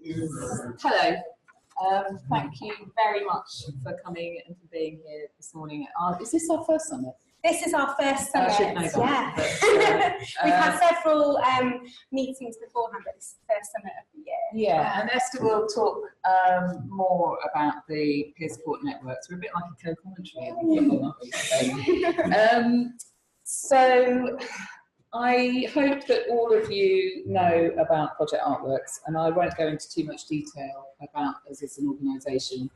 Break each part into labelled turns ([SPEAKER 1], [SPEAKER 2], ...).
[SPEAKER 1] Hello. Thank you very much for coming and for being here this morning. Is this our first summit?
[SPEAKER 2] This is our first summit.
[SPEAKER 1] I should know that.
[SPEAKER 2] Yeah. We've had several meetings beforehand, but this is the first summit of the year.
[SPEAKER 1] Yeah, and Esther will talk more about the peer support networks. We're a bit like a co-commentary in football, aren't we? So I hope that all of you know about Project Artworks, and I won't go into too much detail about us as an organisation.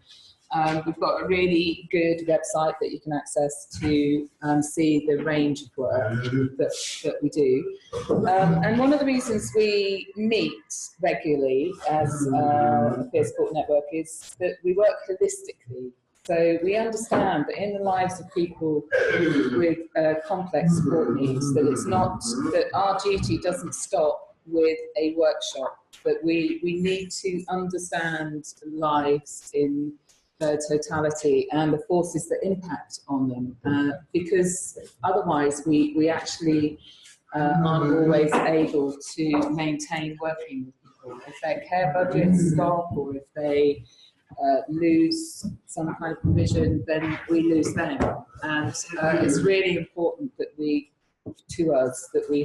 [SPEAKER 1] We've got a really good website that you can access to see the range of work that we do. And one of the reasons we meet regularly as a peer support network is that we work holistically. So we understand that in the lives of people with complex support needs, that it's not, that our duty doesn't stop with a workshop, but we need to understand lives in their totality and the forces that impact on them, because otherwise we actually aren't always able to maintain working with people. If their care budgets stop, or if they lose some kind of provision, then we lose them. And it's really important that we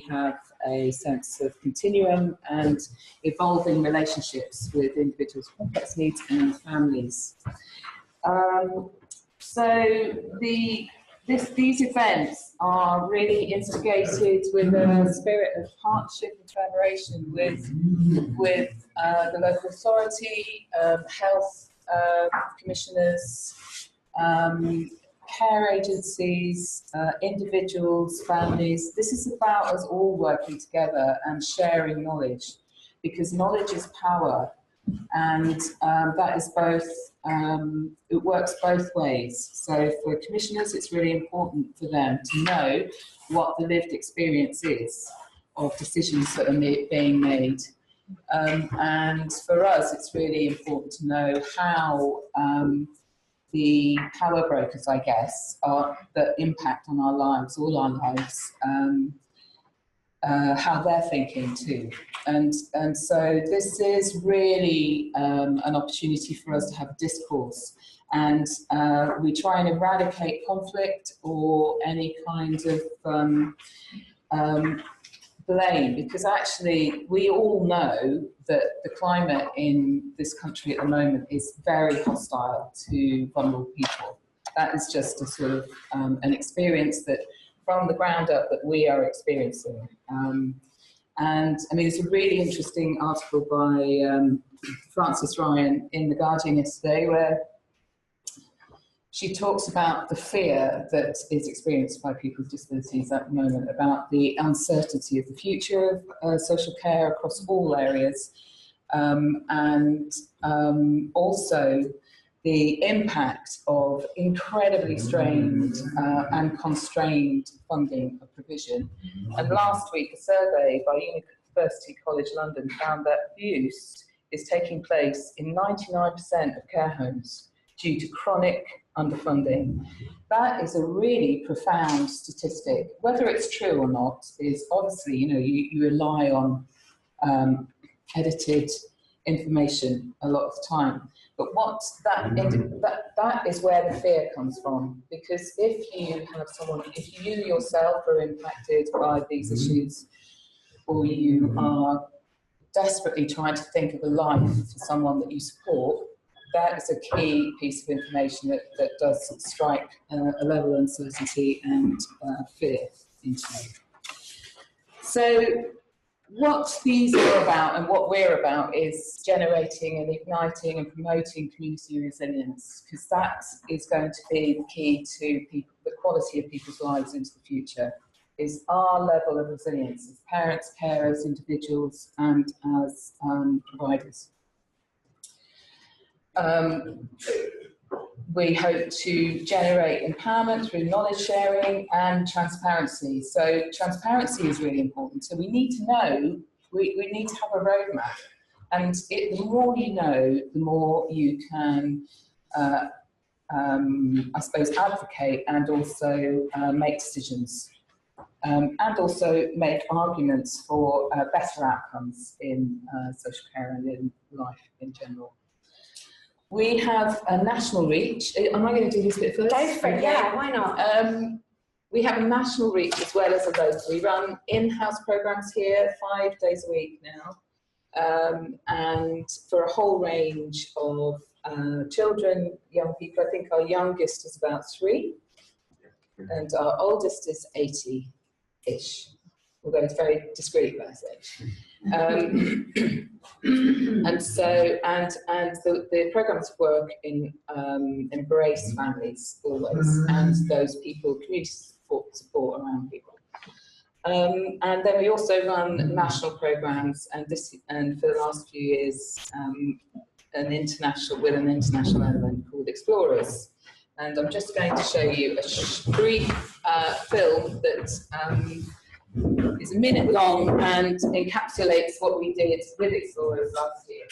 [SPEAKER 1] have a sense of continuum and evolving relationships with individuals with complex needs and families. So these events are really instigated with a spirit of partnership and collaboration with the local authority, health commissioners, care agencies, individuals, families. This is about us all working together and sharing knowledge, because knowledge is power, and that is both, it works both ways. So for commissioners, it's really important for them to know what the lived experience is of decisions that are being made. And for us, it's really important to know how the power brokers, I guess, that impact on our lives, all our lives, how they're thinking too. And so this is really an opportunity for us to have a discourse. And we try and eradicate conflict or any kind of blame, because actually we all know that the climate in this country at the moment is very hostile to vulnerable people. That is just a sort of an experience that from the ground up that we are experiencing. And I mean, it's a really interesting article by Frances Ryan in The Guardian yesterday, where she talks about the fear that is experienced by people with disabilities at the moment about the uncertainty of the future of social care across all areas, and also the impact of incredibly strained and constrained funding of provision. And last week, a survey by University College London found that abuse is taking place in 99% of care homes due to chronic underfunding. That is a really profound statistic. Whether it's true or not is obviously, you rely on edited information a lot of the time. But what that is where the fear comes from, because if you have someone, if you yourself are impacted by these issues, or you are desperately trying to think of a life for someone that you support, that is a key piece of information that does strike a level of uncertainty and fear into me. So what these are about and what we're about is generating and igniting and promoting community resilience, because that is going to be the key to people, the quality of people's lives into the future, is our level of resilience as parents, carers, individuals, and as providers. We hope to generate empowerment through knowledge sharing and transparency. So transparency is really important. So we need to know, we need to have a roadmap. And the more you know, the more you can, I suppose, advocate and also make decisions. and also make arguments for better outcomes in social care and in life in general. We have a national reach. Am I going to do this bit first?
[SPEAKER 2] Go for it, yeah, why not?
[SPEAKER 1] We have a national reach as well as a local. We run in-house programmes here 5 days a week now, and for a whole range of children, young people. I think our youngest is about 3, and our oldest is 80-ish, although it's very discreet about age. And so, the programmes work in embrace families always, and those people, community support around people. And then we also run national programmes, and for the last few years, an international element called Explorers. And I'm just going to show you a brief film that is a minute long and encapsulates what we did with Explorers last year.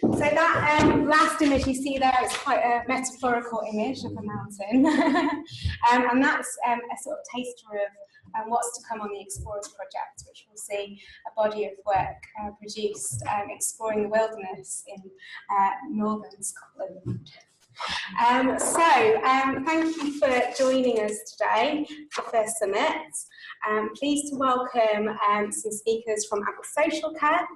[SPEAKER 2] So that last image you see there is quite a metaphorical image of a mountain. And that's a sort of taster of what's to come on the Explorers project, which will see a body of work produced exploring the wilderness in northern Scotland. Thank you for joining us today for the first summit. Pleased to welcome some speakers from Adult Social Care,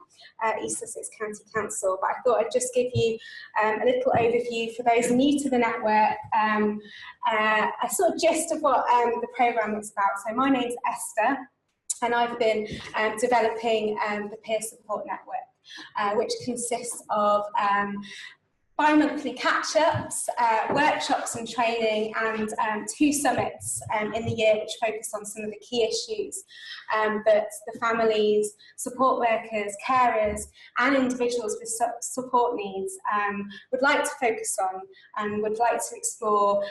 [SPEAKER 2] East Sussex County Council, but I thought I'd just give you a little overview for those new to the network, a sort of gist of what the programme is about. So my name's Esther, and I've been developing the peer support network, which consists of bi-monthly catch-ups, workshops and training, and 2 summits in the year which focus on some of the key issues that the families, support workers, carers and individuals with support needs would like to focus on and would like to explore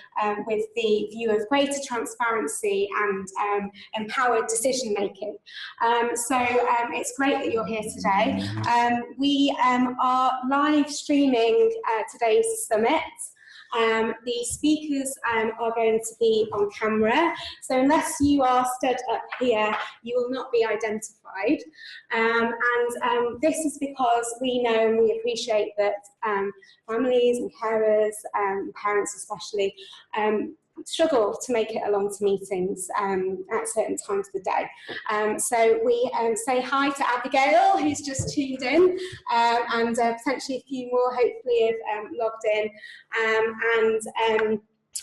[SPEAKER 2] with the view of greater transparency and empowered decision making. It's great that you're here today. We are live streaming today's summit. The speakers are going to be on camera, so unless you are stood up here, you will not be identified. This is because we know and we appreciate that families and carers, parents especially, struggle to make it along to meetings at certain times of the day. So we say hi to Abigail, who's just tuned in, and potentially a few more hopefully have logged in.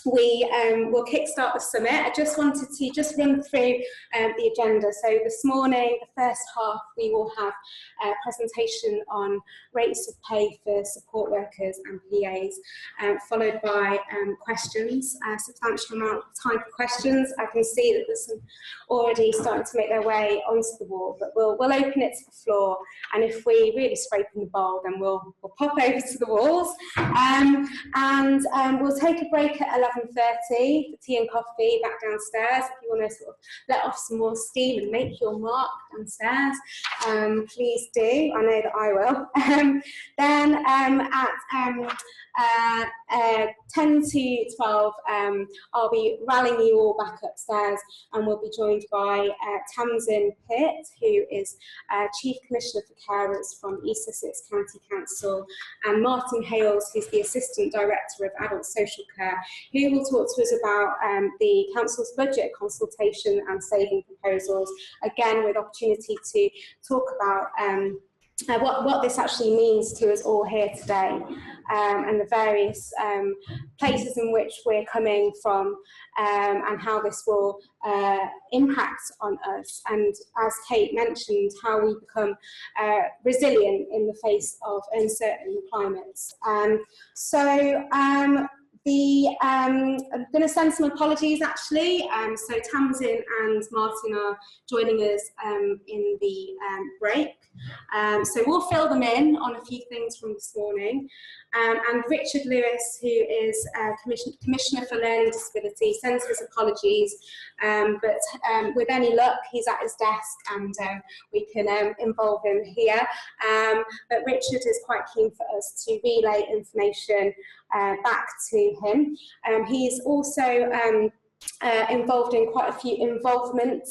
[SPEAKER 2] We will kickstart the summit. I just wanted to run through the agenda. So this morning, the first half, we will have a presentation on rates of pay for support workers and PAs, followed by questions, a substantial amount of time for questions. I can see that there's some already starting to make their way onto the wall, but we'll open it to the floor, and if we really scrape in the bowl, then we'll pop over to the walls, and we'll take a break at 11:30 for tea and coffee back downstairs. If you want to sort of let off some more steam and make your mark downstairs, please do. I know that I will. Then at 10 to 12, I'll be rallying you all back upstairs, and we'll be joined by Tamsin, Peart, who is Chief Commissioner for Carers from East Sussex County Council, and Sanford-Hayles, who's the Assistant Director of Adult Social Care, who will talk to us about the Council's budget consultation and saving proposals, again with opportunity to talk about what this actually means to us all here today, and the various places in which we're coming from, and how this will impact on us, and as Kate mentioned, how we become resilient in the face of uncertain climates. I'm going to send some apologies actually. So Tamsin and Martin are joining us in the break. So we'll fill them in on a few things from this morning. And Richard Lewis, who is Commissioner for Learning Disability, sends his apologies, but with any luck, he's at his desk and we can involve him here. But Richard is quite keen for us to relay information back to him. He's also involved in quite a few involvement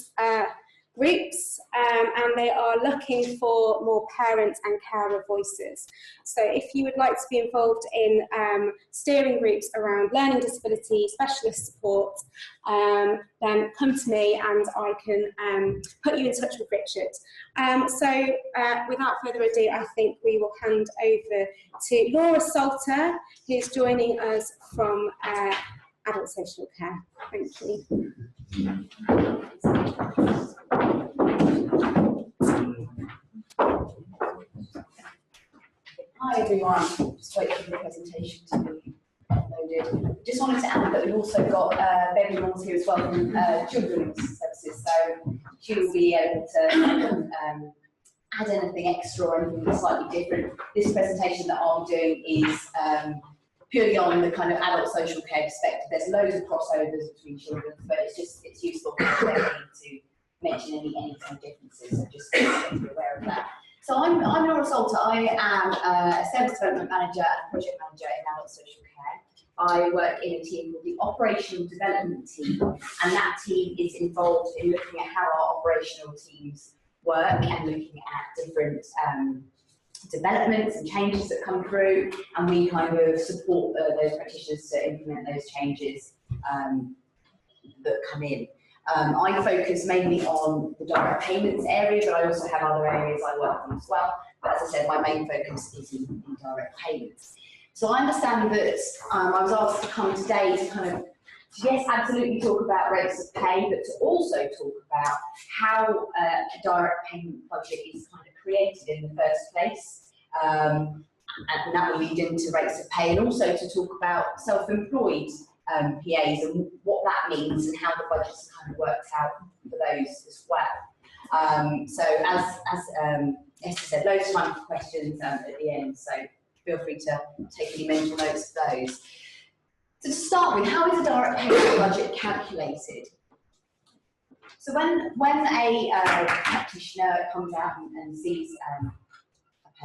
[SPEAKER 2] groups, and they are looking for more parent and carer voices. So if you would like to be involved in steering groups around learning disability, specialist support, then come to me and I can put you in touch with Richard. So without further ado, I think we will hand over to Laura Salter, who's joining us from Adult Social Care. Thank you.
[SPEAKER 3] Hi everyone, just wait for the presentation to be uploaded. Just wanted to add that we've also got Beverley here as well from Children's Services, so she will be able to add anything extra or anything slightly different. This presentation that I'm doing is purely on the kind of adult social care perspective. There's loads of crossovers between children, but it's useful to mention any kind of differences, so just to be aware of that. So I'm Laura Salter. I am a service development manager and project manager in adult social care. I work in a team called the Operational Development Team, and that team is involved in looking at how our operational teams work and looking at different developments and changes that come through, and we kind of support those practitioners to implement those changes that come in. I focus mainly on the direct payments area, but I also have other areas I work on as well. But as I said, my main focus is in direct payments. So I understand that I was asked to come today to kind of, yes, absolutely talk about rates of pay, but to also talk about how a direct payment budget is kind of created in the first place. And that will lead into rates of pay, and also to talk about self-employed PAs and what that means and how the budgets kind of worked out for those as well. So as Esther said, loads of time for questions at the end, so feel free to take any mental notes of those. So to start with, how is a direct payment budget calculated? So when a practitioner comes out and sees a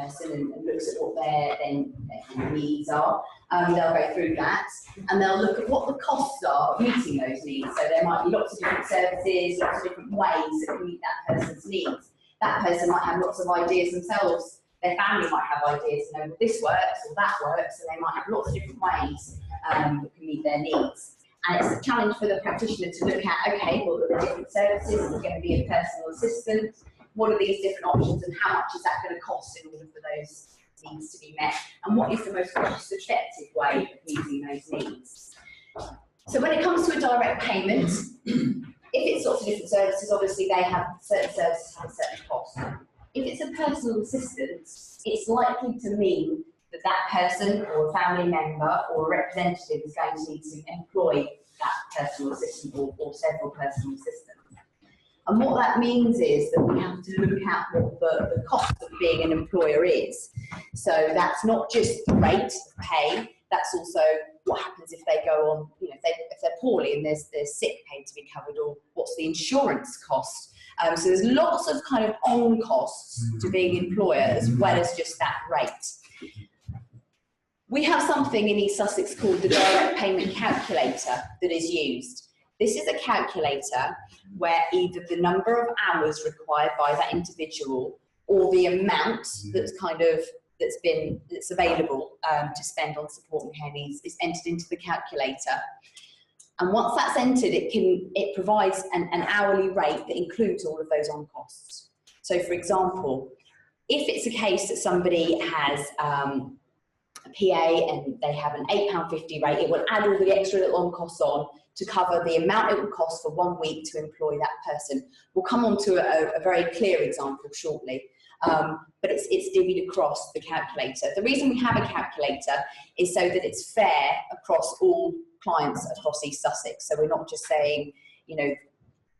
[SPEAKER 3] person and looks at what their needs are, they'll go through that and they'll look at what the costs are of meeting those needs. So there might be lots of different services, lots of different ways that can meet that person's needs. That person might have lots of ideas themselves. Their family might have ideas, this works or that works, and they might have lots of different ways that can meet their needs. And it's a challenge for the practitioner to look at, okay, well, are there different services? Is it going to be a personal assistant? What are these different options and how much is that going to cost in order for those needs to be met? And what is the most cost-effective way of meeting those needs? So when it comes to a direct payment, if it's lots of different services, obviously they have certain services have a certain cost. If it's a personal assistance, it's likely to mean that that person or a family member or a representative is going to need to employ that personal assistant or several personal assistants. And what that means is that we have to look at what the cost of being an employer is. So that's not just the rate of pay, that's also what happens if they go on, you know, if they're poorly and there's sick pay to be covered, or what's the insurance cost. So there's lots of kind of on costs to being an employer as well as just that rate. We have something in East Sussex called the direct payment calculator that is used. This is a calculator where either the number of hours required by that individual or the amount that's available to spend on support and care needs is entered into the calculator. And once that's entered, it provides an hourly rate that includes all of those on costs. So for example, if it's a case that somebody has a PA and they have an £8.50 rate, it will add all the extra little on costs on to cover the amount it will cost for 1 week to employ that person. We'll come on to a very clear example shortly, but it's divvied across the calculator. The reason we have a calculator is so that it's fair across all clients across East Sussex. So we're not just saying, you know,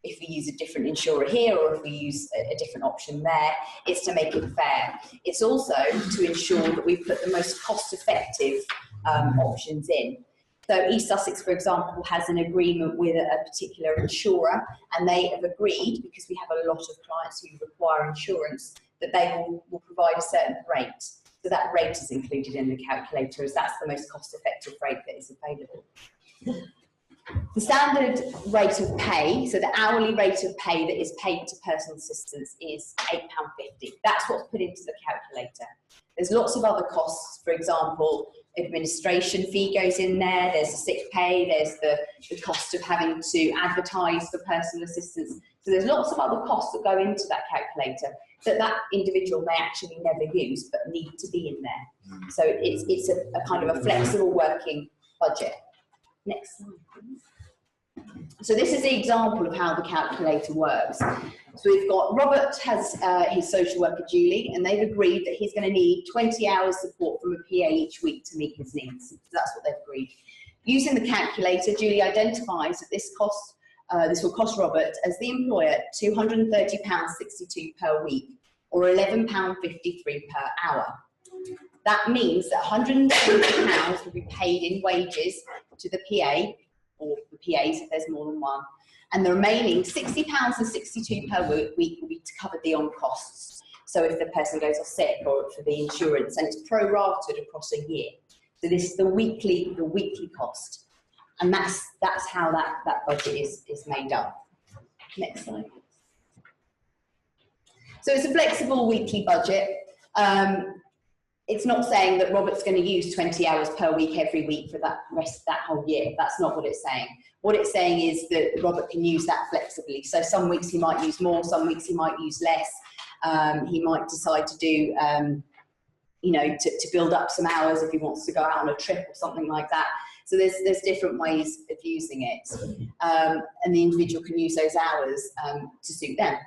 [SPEAKER 3] if we use a different insurer here or if we use a different option there, it's to make it fair. It's also to ensure that we put the most cost-effective options in. So East Sussex, for example, has an agreement with a particular insurer, and they have agreed, because we have a lot of clients who require insurance, that they will provide a certain rate. So that rate is included in the calculator, as that's the most cost-effective rate that is available. The standard rate of pay, so the hourly rate of pay that is paid to personal assistants, is £8.50. That's what's put into the calculator. There's lots of other costs. For example, administration fee goes in there, there's the sick pay, there's the cost of having to advertise for personal assistants. So there's lots of other costs that go into that calculator that individual may actually never use but need to be in there. So it's a kind of a flexible working budget. Next slide, please. So this is the example of how the calculator works. So we've got Robert has his social worker Julie, and they've agreed that he's going to need 20 hours support from a PA each week to meet his needs. So that's what they've agreed. Using the calculator, Julie identifies that this will cost Robert as the employer £230.62 per week, or £11.53 per hour. That means that £120 will be paid in wages to the PA, or the PAs if there's more than one, and the remaining £60.62 per week will be to cover the on costs. So if the person goes off sick or for the insurance, and it's prorated across a year. So this is the weekly cost, and that's how that budget is made up. Next slide. So it's a flexible weekly budget. It's not saying that Robert's going to use 20 hours per week every week for that whole year. That's not what it's saying. What it's saying is that Robert can use that flexibly. So some weeks he might use more, some weeks he might use less. He might decide to do, you know, to build up some hours if he wants to go out on a trip or something like that. So there's different ways of using it. And the individual can use those hours to suit them.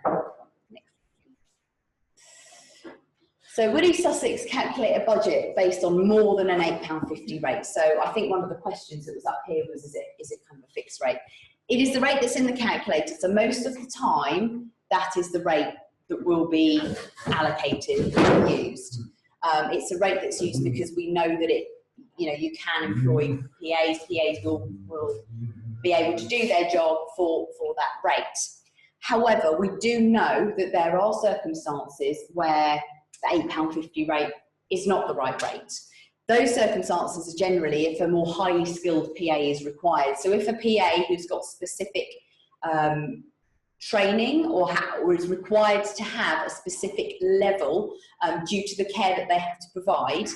[SPEAKER 3] So would East Sussex calculate a budget based on more than an £8.50 rate? So I think one of the questions that was up here was, is it kind of a fixed rate? It is the rate that's in the calculator. So most of the time, that is the rate that will be allocated and used. It's a rate that's used because we know that you can employ PAs. PAs will be able to do their job for that rate. However, we do know that there are circumstances where the £8.50 rate is not the right rate. Those circumstances are generally if a more highly skilled PA is required. So if a PA who's got specific training or is required to have a specific level due to the care that they have to provide,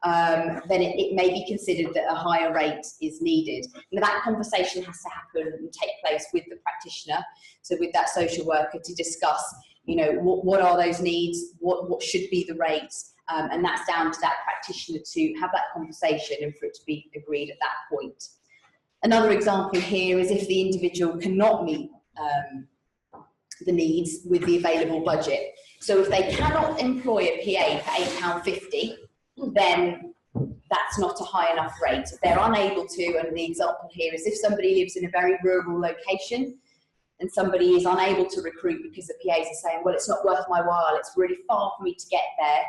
[SPEAKER 3] then it may be considered that a higher rate is needed. Now that conversation has to happen and take place with the practitioner, so with that social worker, to discuss, you know, what are those needs, what should be the rates, and that's down to that practitioner to have that conversation and for it to be agreed at that point. Another example here is if the individual cannot meet the needs with the available budget. So if they cannot employ a PA for £8.50, then that's not a high enough rate. If they're unable to, and the example here is if somebody lives in a very rural location and somebody is unable to recruit because the PAs are saying, well, it's not worth my while, it's really far for me to get there,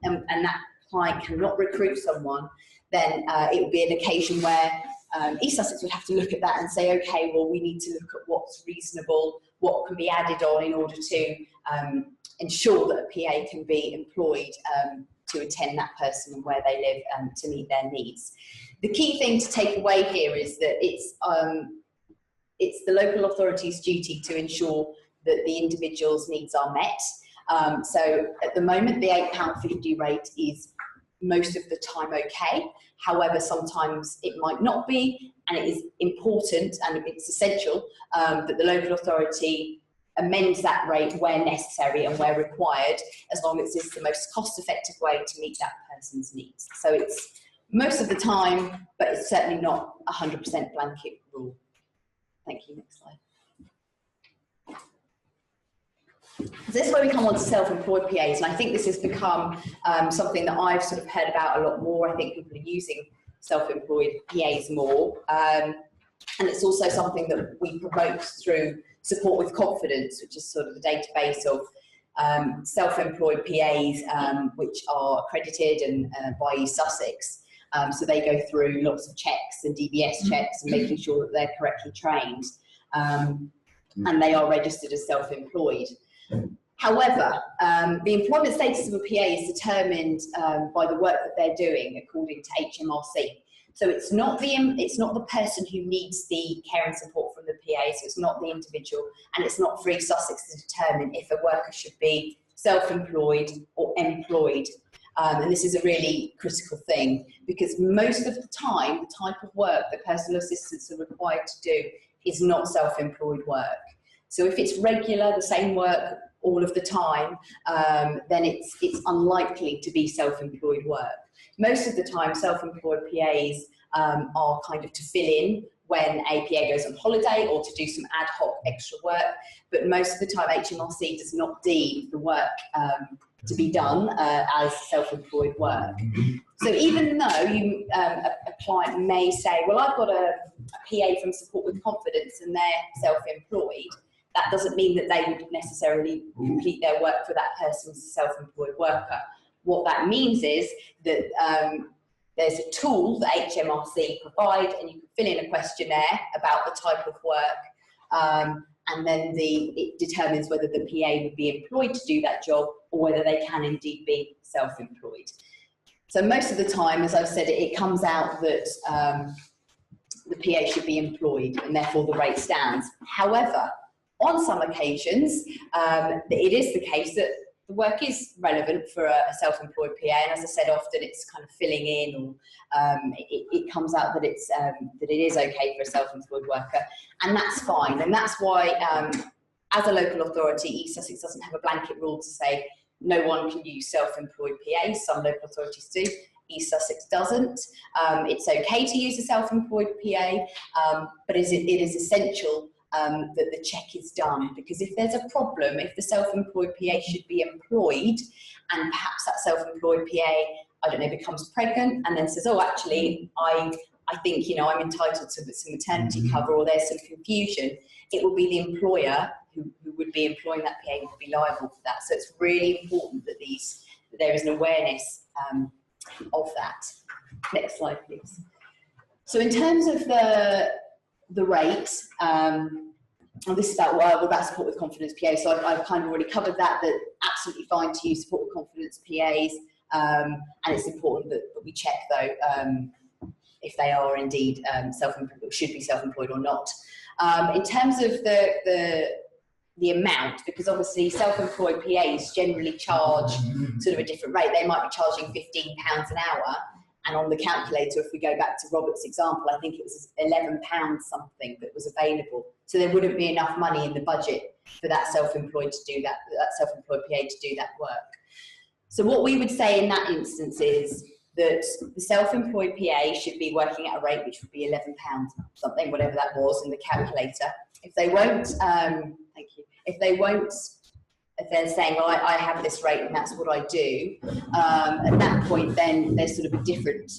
[SPEAKER 3] and that client cannot recruit someone, then it would be an occasion where East Sussex would have to look at that and say, okay, well, we need to look at what's reasonable, what can be added on in order to ensure that a PA can be employed to attend that person and where they live to meet their needs. The key thing to take away here is that it's the local authority's duty to ensure that the individual's needs are met. So at the moment, the £8.50 rate is most of the time okay. However, sometimes it might not be, and it is important and it's essential that the local authority amends that rate where necessary and where required, as long as it's the most cost-effective way to meet that person's needs. So it's most of the time, but it's certainly not a 100% blanket rule. Thank you. Next slide. So this is where we come on to self-employed PAs, and I think this has become something that I've sort of heard about a lot more. I think people are using self-employed PAs more, and it's also something that we promote through Support with Confidence, which is sort of the database of self-employed PAs which are accredited and by East Sussex. So they go through lots of checks and DBS checks and making sure that they're correctly trained, and they are registered as self-employed. However, the employment status of a PA is determined by the work that they're doing according to HMRC. So it's not the person who needs the care and support from the PA, so it's not the individual, and it's not for East Sussex to determine if a worker should be self-employed or employed. And this is a really critical thing, because most of the time, the type of work that personal assistants are required to do is not self-employed work. So if it's regular, the same work all of the time, then it's unlikely to be self-employed work. Most of the time, self-employed PAs are kind of to fill in when a PA goes on holiday or to do some ad hoc extra work, but most of the time HMRC does not deem the work to be done as self-employed work. So even though a client may say, well, I've got a PA from Support with Confidence and they're self-employed, that doesn't mean that they would necessarily complete their work for that person as a self-employed worker. What that means is that there's a tool that HMRC provide, and you can fill in a questionnaire about the type of work, and then it determines whether the PA would be employed to do that job or whether they can indeed be self-employed. So most of the time, as I've said, it comes out that the PA should be employed and therefore the rate stands. However, on some occasions, it is the case that the work is relevant for a self-employed PA, and as I said, often it's kind of filling in, or it comes out that that it is okay for a self-employed worker, and that's fine. And that's why, as a local authority, East Sussex doesn't have a blanket rule to say no one can use self-employed PAs. Some local authorities do. East Sussex doesn't. It's okay to use a self-employed PA, but it is essential that the check is done, because if there's a problem, if the self-employed PA should be employed and perhaps that self-employed PA, I don't know, becomes pregnant and then says, oh, actually, I think, you know, I'm entitled to some maternity cover, or there's some confusion, it will be the employer who would be employing that PA who would be liable for that. So it's really important that there is an awareness of that. Next slide, please. So in terms of the rate, and this is about Support with Confidence PAs, so I've kind of already covered that absolutely fine to use Support with Confidence PAs, and it's important that we check though if they are indeed self-employed, should be self-employed or not. In terms of the the amount, because obviously self-employed PAs generally charge sort of a different rate. They might be charging £15 an hour, and on the calculator, if we go back to Robert's example, I think it was £11 something that was available. So there wouldn't be enough money in the budget for that self-employed to do that self-employed PA to do that work. So what we would say in that instance is that the self-employed PA should be working at a rate which would be £11 something, whatever that was in the calculator. If they won't, thank you. If they're saying, well, I have this rate and that's what I do, at that point, then there's sort of a different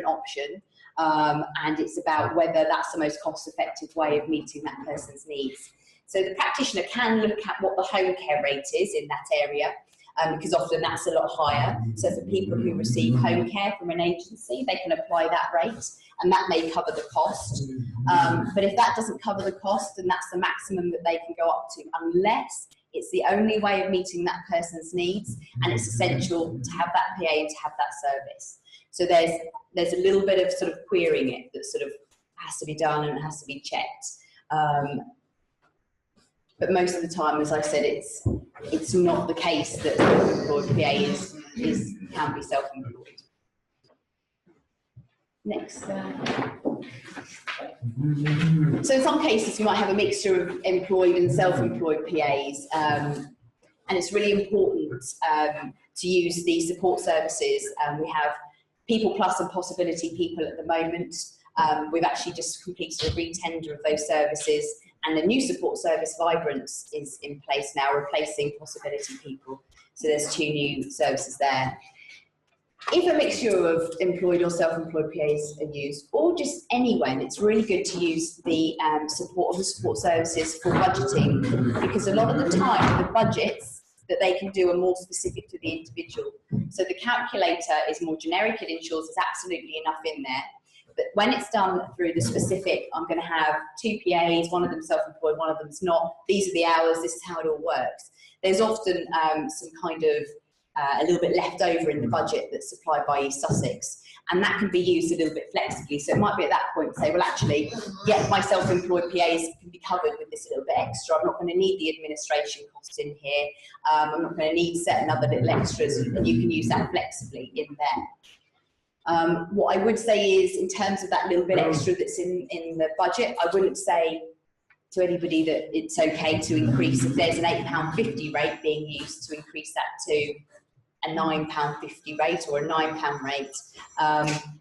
[SPEAKER 3] option, and it's about whether that's the most cost-effective way of meeting that person's needs. So the practitioner can look at what the home care rate is in that area, because often that's a lot higher. So for people who receive home care from an agency, they can apply that rate, and that may cover the cost. But if that doesn't cover the cost, then that's the maximum that they can go up to, unless it's the only way of meeting that person's needs, and it's essential to have that PA and to have that service. So there's a little bit of sort of querying it that sort of has to be done and has to be checked. But most of the time, as I said, it's not the case that self-employed PA can be self-employed. Next. So in some cases, you might have a mixture of employed and self-employed PAs, and it's really important to use these support services. We have People Plus and Possibility People at the moment. We've actually just completed a re-tender of those services, and the new support service, Vibrance, is in place now, replacing Possibility People. So there's 2 new services there. If a mixture of employed or self-employed PAs are used, or just anyone, it's really good to use the support of the support services for budgeting, because a lot of the time the budgets that they can do are more specific to the individual. So the calculator is more generic, it ensures there's absolutely enough in there. But when it's done through the specific, I'm going to have 2 PAs, one of them self-employed, one of them's not, these are the hours, this is how it all works. There's often some kind of a little bit left over in the budget that's supplied by East Sussex, and that can be used a little bit flexibly. So it might be at that point say, well, actually, yeah, my self-employed PAs can be covered with this little bit extra. I'm not going to need the administration costs in here. I'm not going to need certain other little extras, and you can use that flexibly in there. What I would say is, in terms of that little bit extra that's in the budget, I wouldn't say to anybody that it's okay to increase, if there's an £8.50 rate being used, to increase that to a £9.50 rate or a £9 rate,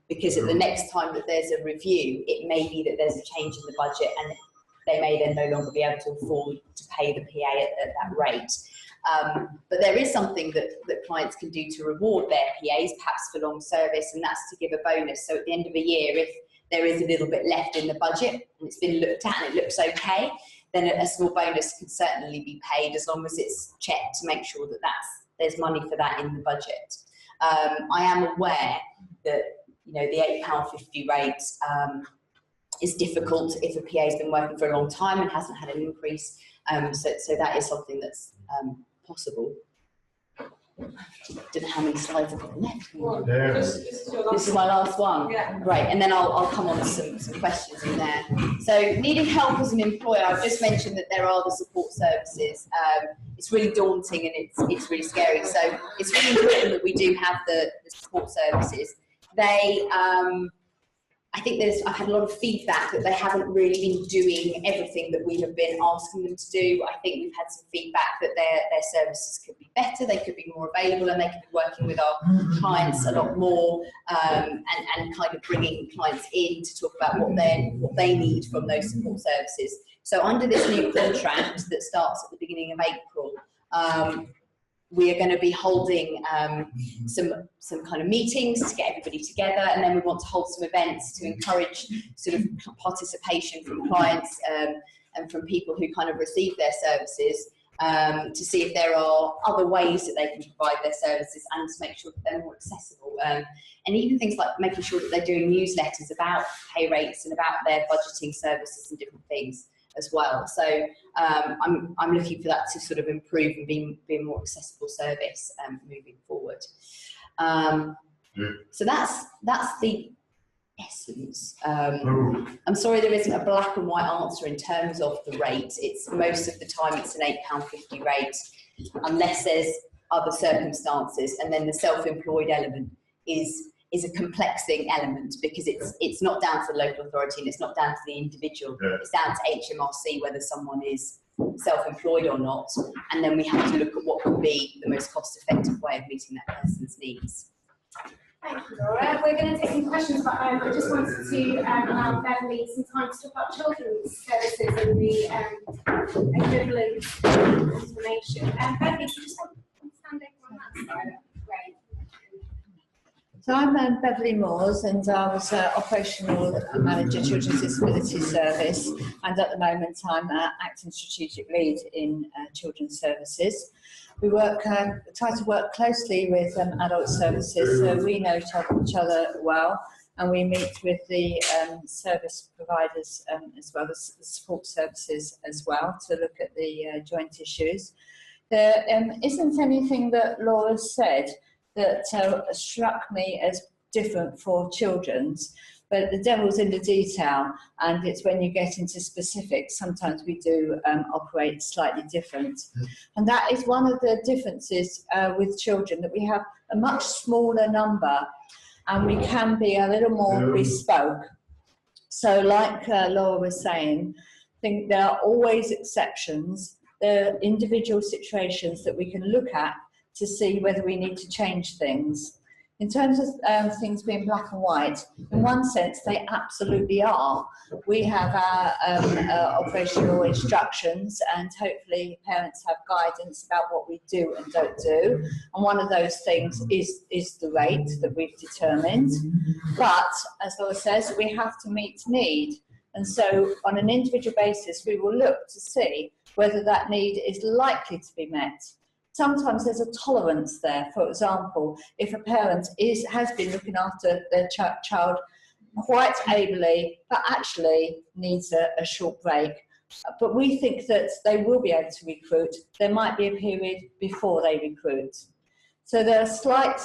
[SPEAKER 3] because at the next time that there's a review, it may be that there's a change in the budget and they may then no longer be able to afford to pay the PA at that rate. But there is something that clients can do to reward their PAs, perhaps for long service, and that's to give a bonus. So at the end of a year, if there is a little bit left in the budget and it's been looked at and it looks okay, then a small bonus can certainly be paid, as long as it's checked to make sure that there's money for that in the budget. I am aware that the £8.50 rate is difficult if a PA has been working for a long time and hasn't had an increase. So that is something that's possible. I don't know how many slides I've got left.
[SPEAKER 1] Well,
[SPEAKER 4] Yeah.
[SPEAKER 1] this
[SPEAKER 3] This is my last one.
[SPEAKER 1] Yeah.
[SPEAKER 3] Right, and then I'll come on to some questions in there. So needing help as an employer, I've just mentioned that there are the support services. It's really daunting and it's really scary. So it's really important that we do have the support services. They, I think I've had a lot of feedback that they haven't really been doing everything that we have been asking them to do. I think we've had some feedback that their services could be better, they could be more available, and they could be working with our clients a lot more, and kind of bringing clients in to talk about what they need from those support services. So under this new contract that starts at the beginning of April, we are going to be holding some kind of meetings to get everybody together, and then we want to hold some events to encourage sort of participation from clients and from people who kind of receive their services, to see if there are other ways that they can provide their services and to make sure that they're more accessible. And even things like making sure that they're doing newsletters about pay rates and about their budgeting services and different things as well. So I'm looking for that to sort of improve and be a more accessible service moving forward. So that's the essence, I'm sorry there isn't a black and white answer in terms of the rate. It's most of the time it's an £8.50 rate, unless there's other circumstances. And then the self-employed element is a complexing element, because it's not down to the local authority and it's not down to the individual. It's down to HMRC whether someone is self-employed or not, and then we have to look at what would be the most cost-effective way of meeting that person's needs.
[SPEAKER 2] Thank you, Laura. We're going to take some questions, but I just wanted to allow Beverley some time to talk about children's services and the equivalent information. Beverley, do you just want to stand over on that side? Great.
[SPEAKER 4] So I'm Beverley Moores, and I was Operational Manager Children's Disability Service, and at the moment I'm Acting Strategic Lead in Children's Services. We try to work closely with adult services, so we know each other well, and we meet with the service providers as well as the support services as well to look at the joint issues. There isn't anything that Laura said that struck me as different for children's, but the devil's in the detail, and it's when you get into specifics, sometimes we do operate slightly different. And that is one of the differences with children, that we have a much smaller number and we can be a little more bespoke. So like Laura was saying, I think there are always exceptions. There are individual situations that we can look at to see whether we need to change things. In terms of things being black and white, in one sense they absolutely are. We have our operational instructions, and hopefully parents have guidance about what we do and don't do. And one of those things is the rate that we've determined. But as Laura says, we have to meet need. And so on an individual basis, we will look to see whether that need is likely to be met. Sometimes there's a tolerance there. For example, if a parent has been looking after their child quite ably, but actually needs a short break, but we think that they will be able to recruit, there might be a period before they recruit. So there are slight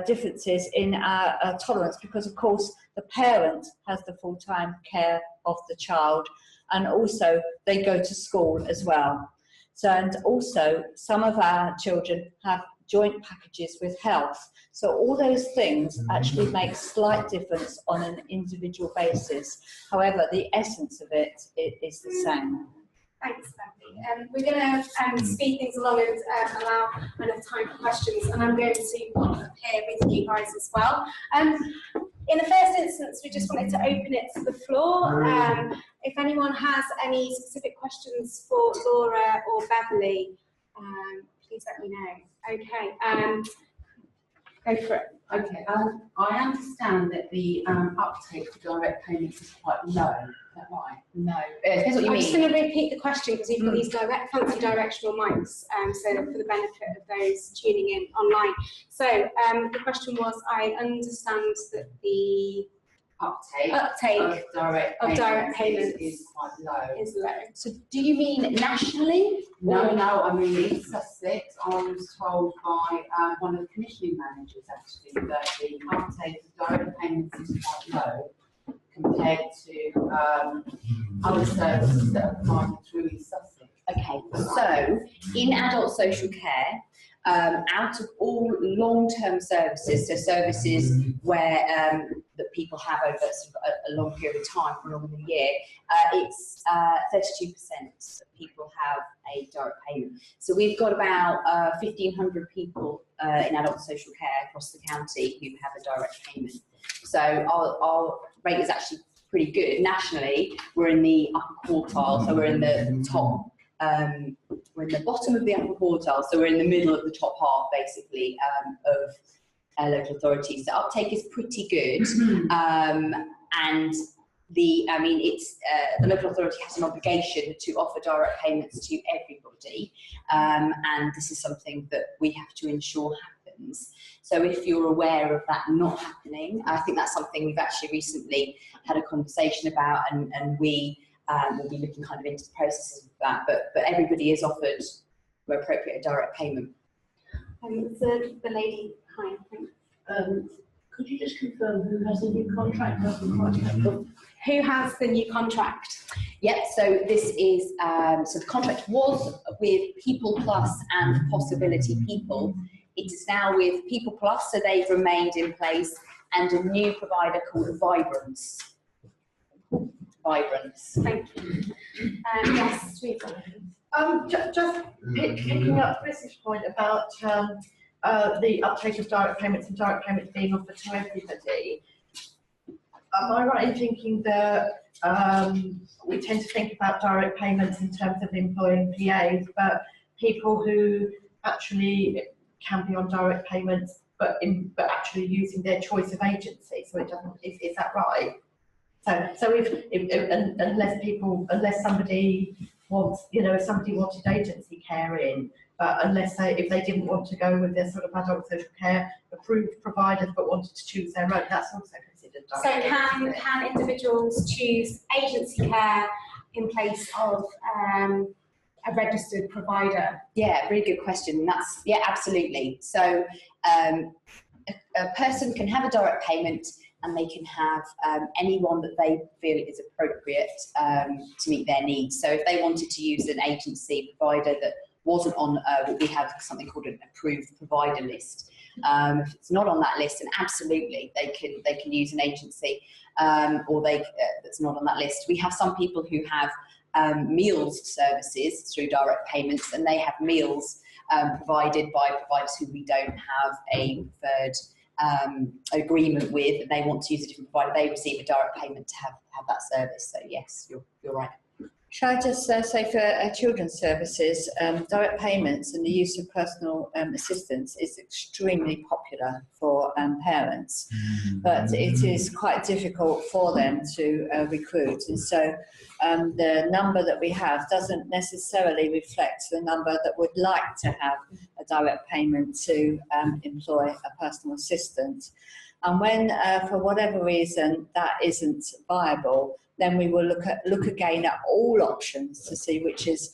[SPEAKER 4] differences in our tolerance, because of course the parent has the full-time care of the child, and also they go to school as well. So, and also some of our children have joint packages with health. So all those things actually make slight difference on an individual basis. However, the essence of it is the same.
[SPEAKER 2] Thanks, Beverley. We're going to speed things along and allow enough time for questions, and I'm going to pop up here with you guys as well. In the first instance, we just wanted to open it to the floor. If anyone has any specific questions for Laura or Beverley, please let me know. Okay, go for it.
[SPEAKER 5] Okay, I understand that the uptake for direct payments is quite low. Is that right?
[SPEAKER 3] No, depends what you
[SPEAKER 2] I'm
[SPEAKER 3] mean.
[SPEAKER 2] just going to repeat the question, because you've got these fancy directional mics, so for the benefit of those tuning in online. So the question was, I understand that the uptake
[SPEAKER 5] of direct payments
[SPEAKER 2] is
[SPEAKER 5] quite low.
[SPEAKER 2] Is low.
[SPEAKER 3] So do you mean nationally?
[SPEAKER 5] No, I mean East Sussex. I was told by one of the commissioning managers actually that the uptake of direct payments is quite low compared to other services that are provided through East Sussex.
[SPEAKER 3] Okay, so in adult social care, out of all long-term services, so services where that people have over sort of a long period of time, for longer than a year, it's 32% that people have a direct payment. So we've got about 1,500 people in adult social care across the county who have a direct payment. So our rate is actually pretty good. Nationally, we're in the upper quartile, so we're in the top. We're in the bottom of the upper quartile, so we're in the middle of the top half, basically, of local authorities. The uptake is pretty good, and the local authority has an obligation to offer direct payments to everybody, and this is something that we have to ensure happens. So if you're aware of that not happening, I think that's something we've actually recently had a conversation about, and we will be looking kind of into the processes of that, but everybody is offered where appropriate a direct payment.
[SPEAKER 2] The lady behind.
[SPEAKER 6] Could you just confirm who has the new contract?
[SPEAKER 2] Who has the new contract?
[SPEAKER 3] Yep, so this is, so the contract was with People Plus and Possibility People. It is now with People Plus, so they've remained in place, and a new provider called Vibrance.
[SPEAKER 2] Thank you. Yes, Teresa.
[SPEAKER 6] Just picking up Chris's point about the uptake of direct payments and direct payments being offered to everybody. Am I right in thinking that we tend to think about direct payments in terms of employing PAs, but people who actually can be on direct payments, but actually using their choice of agency? So it doesn't. Is that right? So if unless somebody wants, if somebody wanted agency care in, but if they didn't want to go with their sort of adult social care approved providers but wanted to choose their own, that's also considered direct.
[SPEAKER 2] So can individuals choose agency care in place of a registered provider?
[SPEAKER 3] Yeah, really good question. Yeah, absolutely. So a person can have a direct payment, and they can have anyone that they feel is appropriate to meet their needs. So if they wanted to use an agency provider that wasn't on what we have something called an approved provider list. If it's not on that list, then absolutely they can use an agency, or that's not on that list. We have some people who have meals services through direct payments, and they have meals provided by providers who we don't have a preferred agreement with, and they want to use a different provider. They receive a direct payment to have that service. So yes, you're right.
[SPEAKER 4] Shall I just say for children's services, direct payments and the use of personal assistance is extremely popular for parents, but it is quite difficult for them to recruit, and so the number that we have doesn't necessarily reflect the number that would like to have a direct payment to employ a personal assistant. And when, for whatever reason, that isn't viable, then we will look again at all options to see which is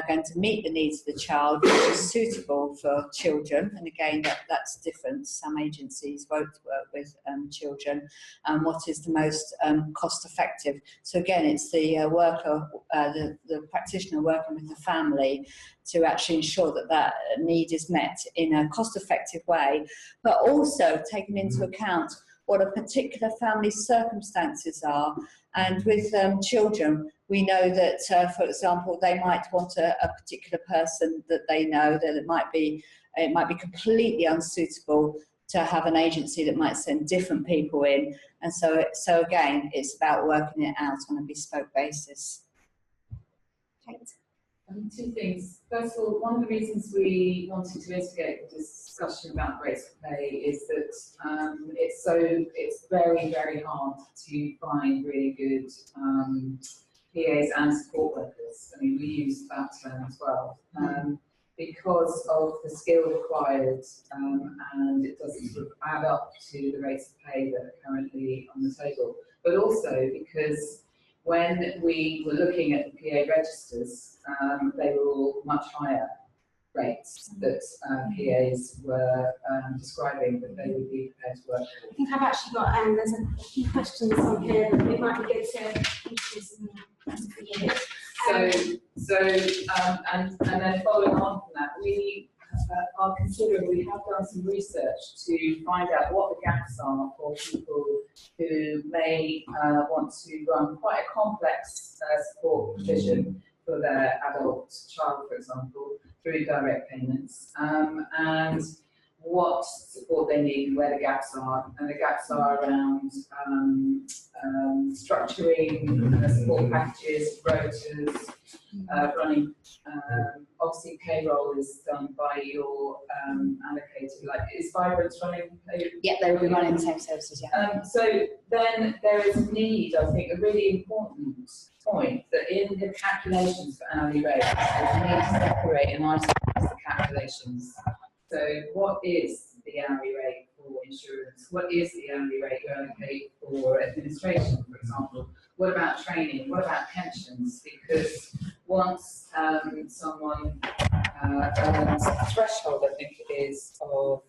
[SPEAKER 4] going to meet the needs of the child, which is suitable for children. And again, that's different. Some agencies won't work with children, and what is the most cost effective. So again, it's the worker, the practitioner working with the family to actually ensure that that need is met in a cost effective way, but also taking into account what a particular family's circumstances are. And with children, we know that, for example, they might want a particular person that they know, that it might be completely unsuitable to have an agency that might send different people in. And so again, it's about working it out on a bespoke basis.
[SPEAKER 1] Two things. First of all, one of the reasons we wanted to instigate the discussion about rates of pay is that it's very, very hard to find really good PAs and support workers. I mean, we use that term as well, because of the skill required, and it doesn't sort of add up to the rates of pay that are currently on the table, but also because when we were looking at the PA registers, they were all much higher rates that PAs were describing that they would be prepared to work for.
[SPEAKER 2] I think I've actually got, there's a few questions on here that it might be good to introduce them for you.
[SPEAKER 1] And then following on from that, we are considering, we have done some research to find out what the gaps are for people who may want to run quite a complex support provision for their adult child, for example, through direct payments, and what support they need and where the gaps are. And the gaps are around structuring support packages, rotas, running, obviously payroll is done by your allocated, like is Vibrance running payroll?
[SPEAKER 3] Yeah, they will be running the same services, yeah.
[SPEAKER 1] So then there is a need, I think, a really important point that in the calculations for hourly rates, there's a need to separate and itemize the calculations. So what is the hourly rate for insurance? What is the hourly rate you allocate for administration, for example? What about training? What about pensions? Because once someone earns a threshold, I think it is, of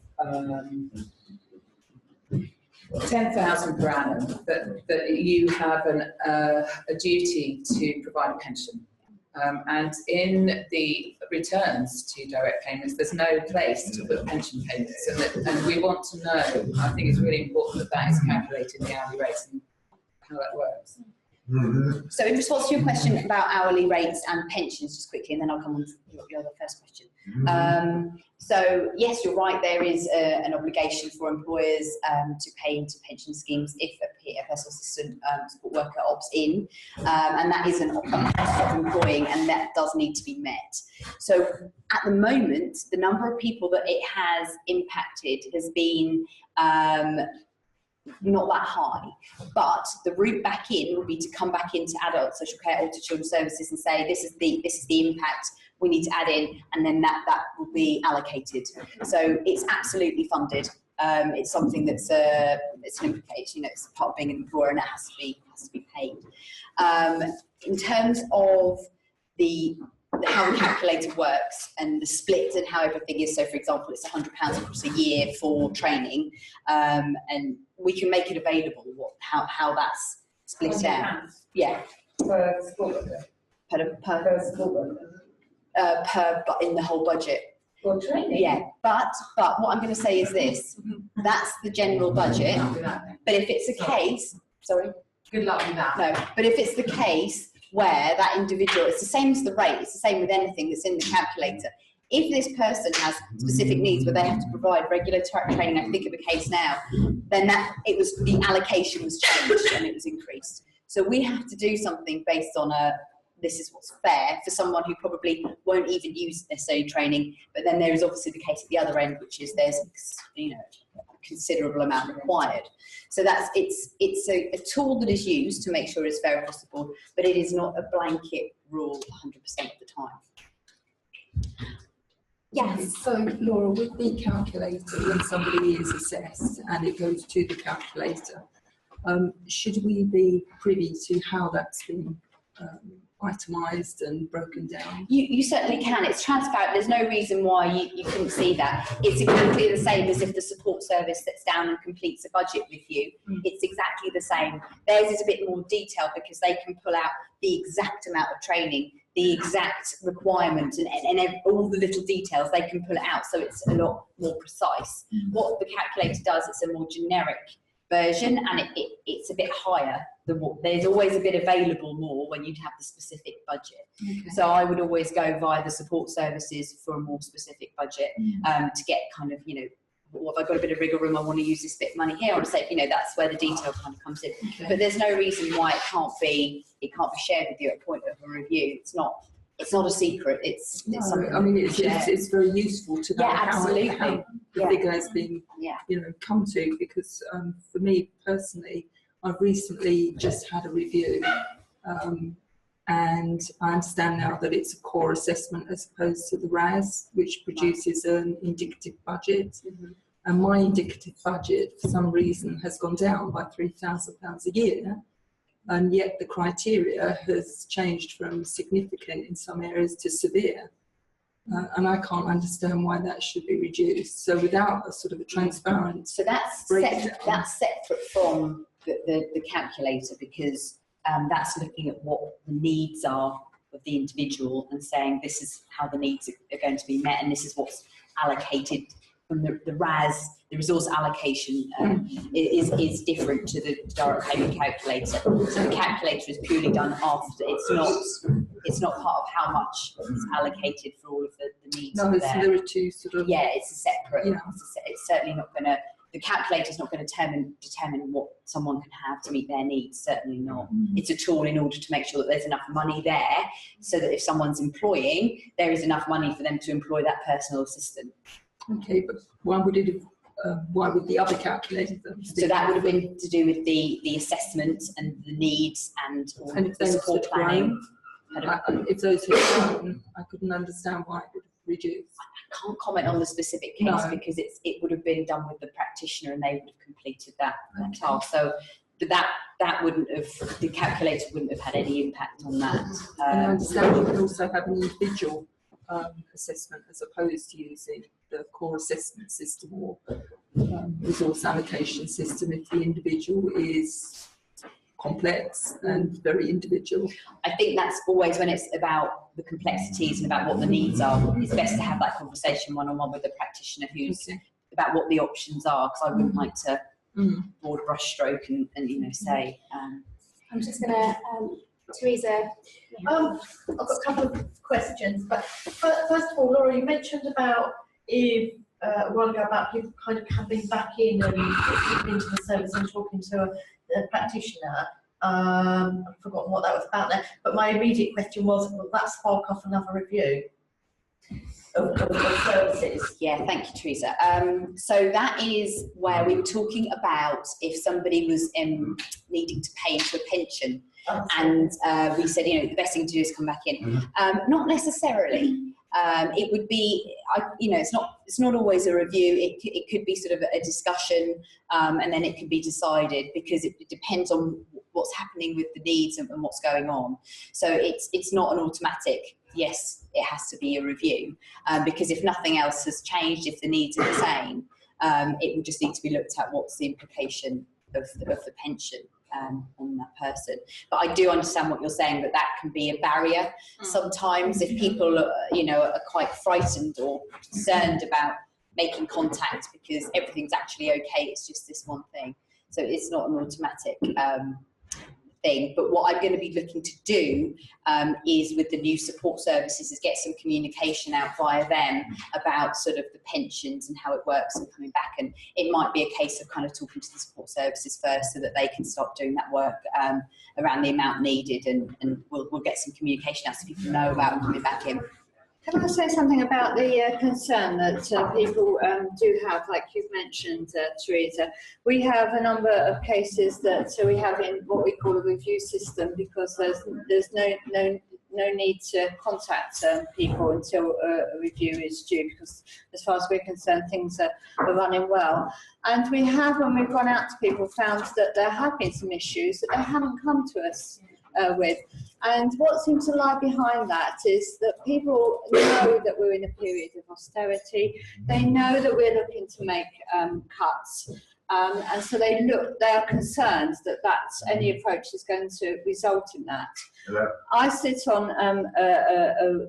[SPEAKER 1] 10,000 per annum, that you have a duty to provide a pension. And in the returns to direct payments, there's no place to put pension payments, and we want to know. I think it's really important that that is calculated in the hourly rates and how that works.
[SPEAKER 3] So in response to your question about hourly rates and pensions, just quickly, and then I'll come on to your other first question. So yes, you're right, there is an obligation for employers to pay into pension schemes if a personal assistant support worker opts in, and that is an cost of employing, and that does need to be met. So at the moment, the number of people that it has impacted has been not that high, but the route back in would be to come back into adult social care or to children's services and say this is the impact we need to add in, and then that will be allocated. So it's absolutely funded. It's something that's it's an implication, it's part of being an employer, and it has to be paid. In terms of how the calculator works and the split and how everything is, so for example, it's £100 across a year for training, and we can make it available how that's split out. Yeah.
[SPEAKER 1] Per school worker?
[SPEAKER 3] Per school worker. But in the whole budget.
[SPEAKER 1] For training?
[SPEAKER 3] Yeah, but what I'm going to say is this, that's the general budget, but if it's a case, sorry?
[SPEAKER 5] Good luck with that.
[SPEAKER 3] No, but if it's the case where that individual, it's the same as the rate, it's the same with anything that's in the calculator. If this person has specific needs where they have to provide regular training, I think of a case now, then the allocation was changed and it was increased. So we have to do something based on this is what's fair for someone who probably won't even use necessarily training, but then there is obviously the case at the other end, which is there's a considerable amount required. So it's a tool that is used to make sure it's fair across the board, but it is not a blanket rule 100% of the time. Yes.
[SPEAKER 7] So Laura, with the calculator, when somebody is assessed and it goes to the calculator, should we be privy to how that's been itemised and broken down?
[SPEAKER 3] You certainly can. It's transparent. There's no reason why you couldn't see that. It's exactly the same as if the support service sits down and completes a budget with you. It's exactly the same. Theirs is a bit more detailed because they can pull out the exact amount of training, the exact requirement, and all the little details, they can pull it out, so it's a lot more precise. What the calculator does, it's a more generic version, and it's a bit higher than what there's always a bit available more when you have the specific budget. Okay. So I would always go via the support services for a more specific budget to get kind of, well, if I've got a bit of wriggle room, I want to use this bit of money here, I would say, that's where the detail kind of comes in. Okay. But there's no reason why it can't be shared with you at a point of a review. It's not a secret. It's something.
[SPEAKER 7] I mean, it's very useful to know how the figure has been, come to, because for me personally, I've recently just had a review, and I understand now that it's a core assessment as opposed to the RAS, which produces an indicative budget. And my indicative budget, for some reason, has gone down by £3,000 a year. And yet the criteria has changed from significant in some areas to severe. And I can't understand why that should be reduced. So without a sort of a transparent
[SPEAKER 3] that's separate from the calculator, because that's looking at what the needs are of the individual and saying this is how the needs are going to be met, and this is what's allocated from the RAS. The resource allocation is different to the direct payment calculator. So the calculator is purely done after. It's not part of how much is allocated for all of the needs.
[SPEAKER 7] No, so there are two sort of.
[SPEAKER 3] Yeah, it's a separate. Yeah. It's certainly not going to. The calculator is not going to determine what someone can have to meet their needs. Certainly not. It's a tool in order to make sure that there's enough money there, so that if someone's employing, there is enough money for them to employ that personal assistant.
[SPEAKER 7] Okay, but why would the other calculator?
[SPEAKER 3] So that would have been to do with the assessment and the needs and all the support planning.
[SPEAKER 7] If those had grown, I couldn't understand why it would have reduced.
[SPEAKER 3] I can't comment on the specific case because it would have been done with the practitioner and they would have completed that task. So that wouldn't have, the calculator wouldn't have had any impact on that.
[SPEAKER 7] And I understand you can also have an individual assessment as opposed to using the core assessment system or resource allocation system if the individual is complex and very individual.
[SPEAKER 3] I think that's always when it's about the complexities and about what the needs are. It's best to have that conversation one-on-one with the practitioner who's about what the options are, because I wouldn't like to broad brush stroke and you know, say.
[SPEAKER 2] I'm just going to, Teresa.
[SPEAKER 6] I've got a couple of questions, but first of all, Laura, you mentioned about if a while ago about people kind of coming back in and into the service and talking to a practitioner. I've forgotten what that was about there, but my immediate question was, will that spark off another review of services?
[SPEAKER 3] Yeah, thank you, Teresa. So that is where we were talking about if somebody was needing to pay into a pension, and we said, you know, the best thing to do is come back in. Not necessarily. It would be, you know, it's not always a review. It could be sort of a discussion, and then it can be decided, because it depends on what's happening with the needs and what's going on. So it's not an automatic, yes, it has to be a review, because if nothing else has changed, if the needs are the same, it would just need to be looked at what's the implication of the pension on that person. But I do understand what you're saying, that can be a barrier sometimes if people you know, are quite frightened or concerned about making contact because everything's actually okay, it's just this one thing. So it's not an automatic thing. But what I'm going to be looking to do is, with the new support services, is get some communication out via them about sort of the pensions and how it works and coming back. And it might be a case of kind of talking to the support services first so that they can start doing that work around the amount needed, and we'll get some communication out so people know about coming back in.
[SPEAKER 4] Can I say something about the concern that people do have, like you've mentioned, Teresa? We have a number of cases that we have in what we call a review system, because there's no need to contact people until a review is due, because as far as we're concerned, things are running well. And we have, when we've gone out to people, found that there have been some issues that they haven't come to us with. And what seems to lie behind that is that people know that we're in a period of austerity. They know that we're looking to make cuts. And so they are concerned that any approach is going to result in that. Hello. I sit on a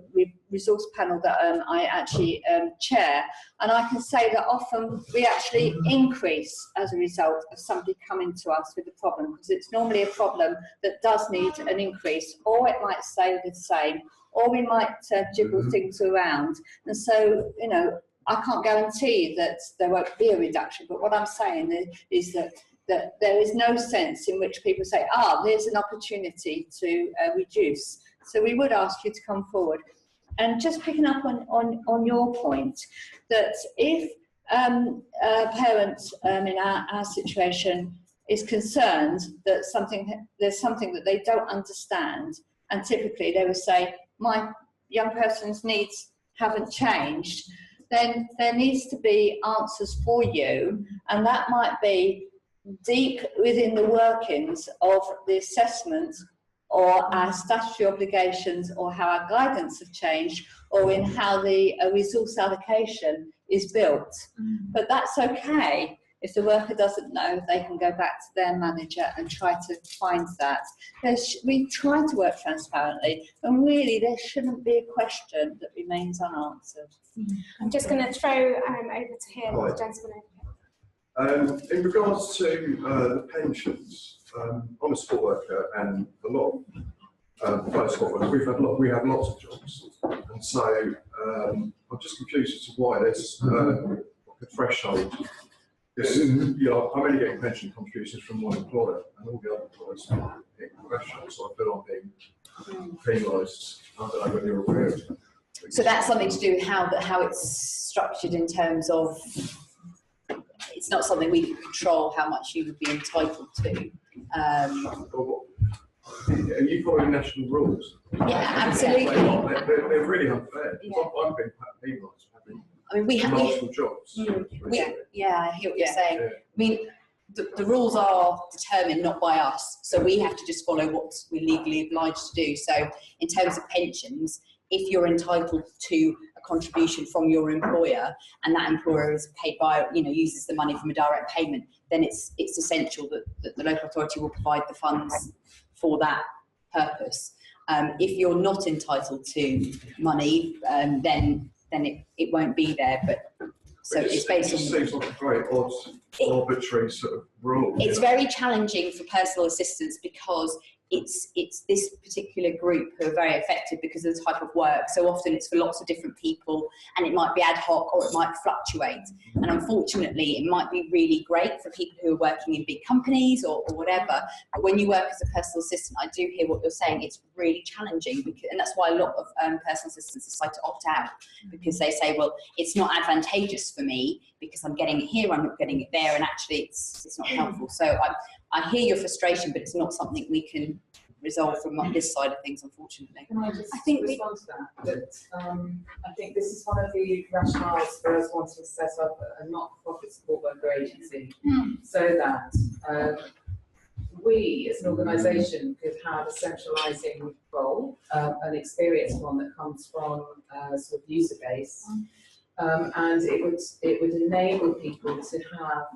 [SPEAKER 4] resource panel that I actually chair, and I can say that often we actually increase as a result of somebody coming to us with a problem, because it's normally a problem that does need an increase, or it might stay the same, or we might jiggle things around. And so, you know, I can't guarantee that there won't be a reduction, but what I'm saying is that there is no sense in which people say, there's an opportunity to reduce. So we would ask you to come forward. And just picking up on your point, that if a parent in our situation is concerned that there's something that they don't understand, and typically they would say, my young person's needs haven't changed, then there needs to be answers for you, and that might be deep within the workings of the assessment, or our statutory obligations, or how our guidance have changed, or in how the resource allocation is built. But that's okay. If the worker doesn't know, they can go back to their manager and try to find that. We try to work transparently, and really there shouldn't be a question that remains unanswered.
[SPEAKER 2] I'm just going to throw over to him, the gentleman over here.
[SPEAKER 8] In regards to the pensions, I'm a support worker, and a lot of fellow support workers, we have lots of jobs, and so I'm just confused as to why there's like a threshold. You know, I'm only getting pension contributions from one employer, and all the other employers are getting thresholds, so I feel I'm being penalised. I don't know whether you're aware of that.
[SPEAKER 3] So that's something to do with how it's structured, in terms of it's not something we can control how much you would be entitled to.
[SPEAKER 8] Are you following national rules?
[SPEAKER 3] Yeah, absolutely.
[SPEAKER 8] They're really unfair.
[SPEAKER 3] Yeah.
[SPEAKER 8] I'm being penalised for having
[SPEAKER 3] we have
[SPEAKER 8] multiple jobs.
[SPEAKER 3] I hear what you're saying. Yeah. I mean, the rules are determined not by us, so we have to just follow what we're legally obliged to do. So in terms of pensions,
[SPEAKER 9] if you're entitled to a contribution from your employer, and that employer is paid by, uses the money from a direct payment, then it's essential that the local authority will provide the funds for that purpose. If you're not entitled to money, then it won't be there. But so it's based on.
[SPEAKER 8] It seems like a very odd, arbitrary sort of rule.
[SPEAKER 9] It's very challenging for personal assistants because it's this particular group who are very affected because of the type of work. So often it's for lots of different people, and it might be ad hoc or it might fluctuate. And unfortunately, it might be really great for people who are working in big companies or whatever. But when you work as a personal assistant, I do hear what you're saying. It's really challenging, and that's why a lot of personal assistants decide to opt out, because they say, well, it's not advantageous for me because I'm getting it here, I'm not getting it there, and actually it's not helpful. So I hear your frustration, but it's not something we can resolve from this side of things, unfortunately.
[SPEAKER 1] Can I just respond to that? I think this is one of the rationales for us wanting to set up a not-for-profit support worker agency, so that we as an organisation could have a centralising role, an experienced one that comes from sort of user base. And it would enable people to have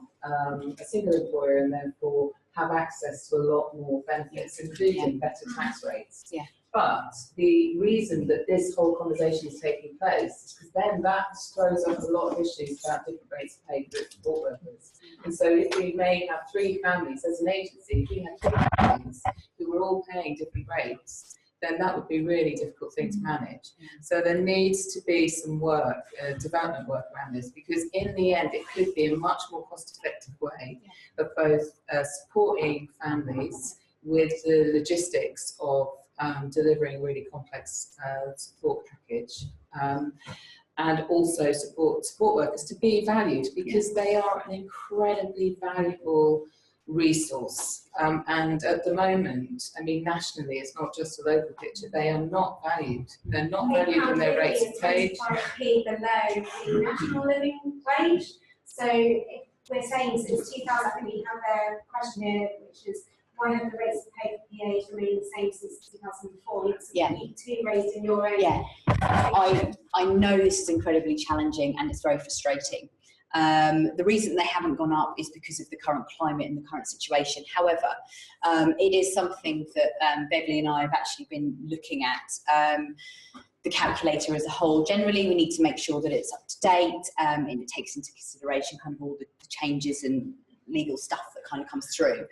[SPEAKER 1] a single employer and therefore have access to a lot more benefits, including better tax rates.
[SPEAKER 9] Yeah.
[SPEAKER 1] But the reason that this whole conversation is taking place is because then that throws up a lot of issues about different rates of pay for support workers. And so if we may have 3 families as an agency, if we had 3 families who were all paying different rates, then that would be a really difficult thing to manage. So there needs to be some work, development work around this, because in the end it could be a much more cost-effective way of both supporting families with the logistics of delivering a really complex support package, and also support workers to be valued, because they are an incredibly valuable resource. And at the moment, I mean, nationally, it's not just a local picture, they are not valued. They're not valued in their rates of pay.
[SPEAKER 2] Below the national living wage. So if we're saying since 2000, I think we have a question here, which is why have the rates of pay for PAs remained the same since 2004? It's two raised in your own.
[SPEAKER 9] Yeah, I know this is incredibly challenging and it's very frustrating. The reason they haven't gone up is because of the current climate and the current situation. However, it is something that Beverley and I have actually been looking at. The calculator as a whole, generally we need to make sure that it's up to date, and it takes into consideration kind of all the changes and legal stuff that kind of comes through.